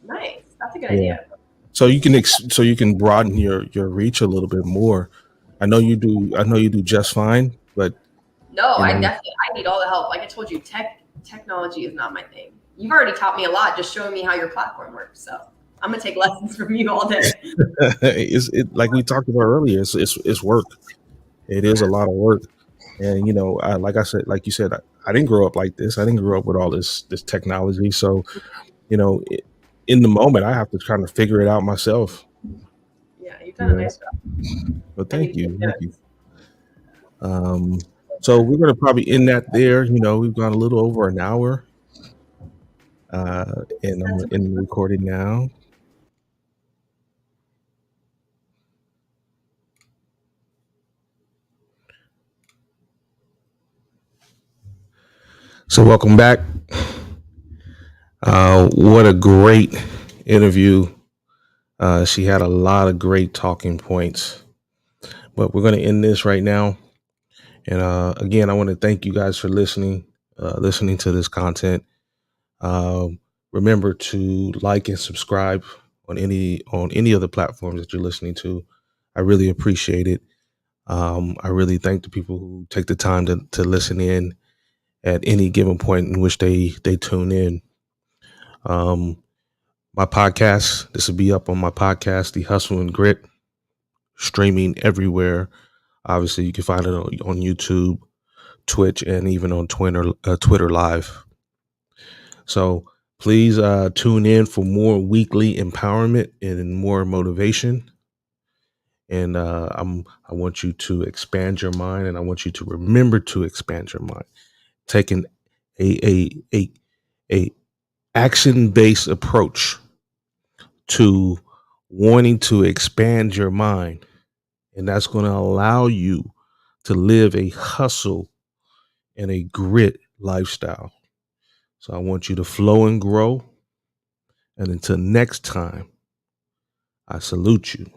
Nice, that's a good idea. So you can broaden your reach a little bit more. I know you do just fine, but no, I need all the help. Like I told you, technology is not my thing. You've already taught me a lot, just showing me how your platform works. So I'm gonna take lessons from you all day. It's like we talked about earlier. It's work. It is a lot of work, and like I said, like you said, I didn't grow up like this. I didn't grow up with all this technology. So, in the moment, I have to kind of figure it out myself. Yeah, you've done a nice job. But thank you. So we're gonna probably end that there. We've gone a little over an hour, and I'm in the recording now. So welcome back. What a great interview. She had a lot of great talking points, but we're going to end this right now. And again, I want to thank you guys for listening. listening to this content. Remember to like and subscribe on any of the platforms that you're listening to. I really appreciate it. I really thank the people who take the time to listen in at any given point in which they tune in. My podcast, this will be up on my podcast, The Hustle and Grit, streaming everywhere. Obviously, you can find it on YouTube, Twitch, and even on Twitter Live. So please tune in for more weekly empowerment and more motivation. And I want you to expand your mind, and I want you to remember to expand your mind. Taking a action-based approach to wanting to expand your mind, and that's going to allow you to live a hustle and a grit lifestyle. So I want you to flow and grow. And until next time, I salute you.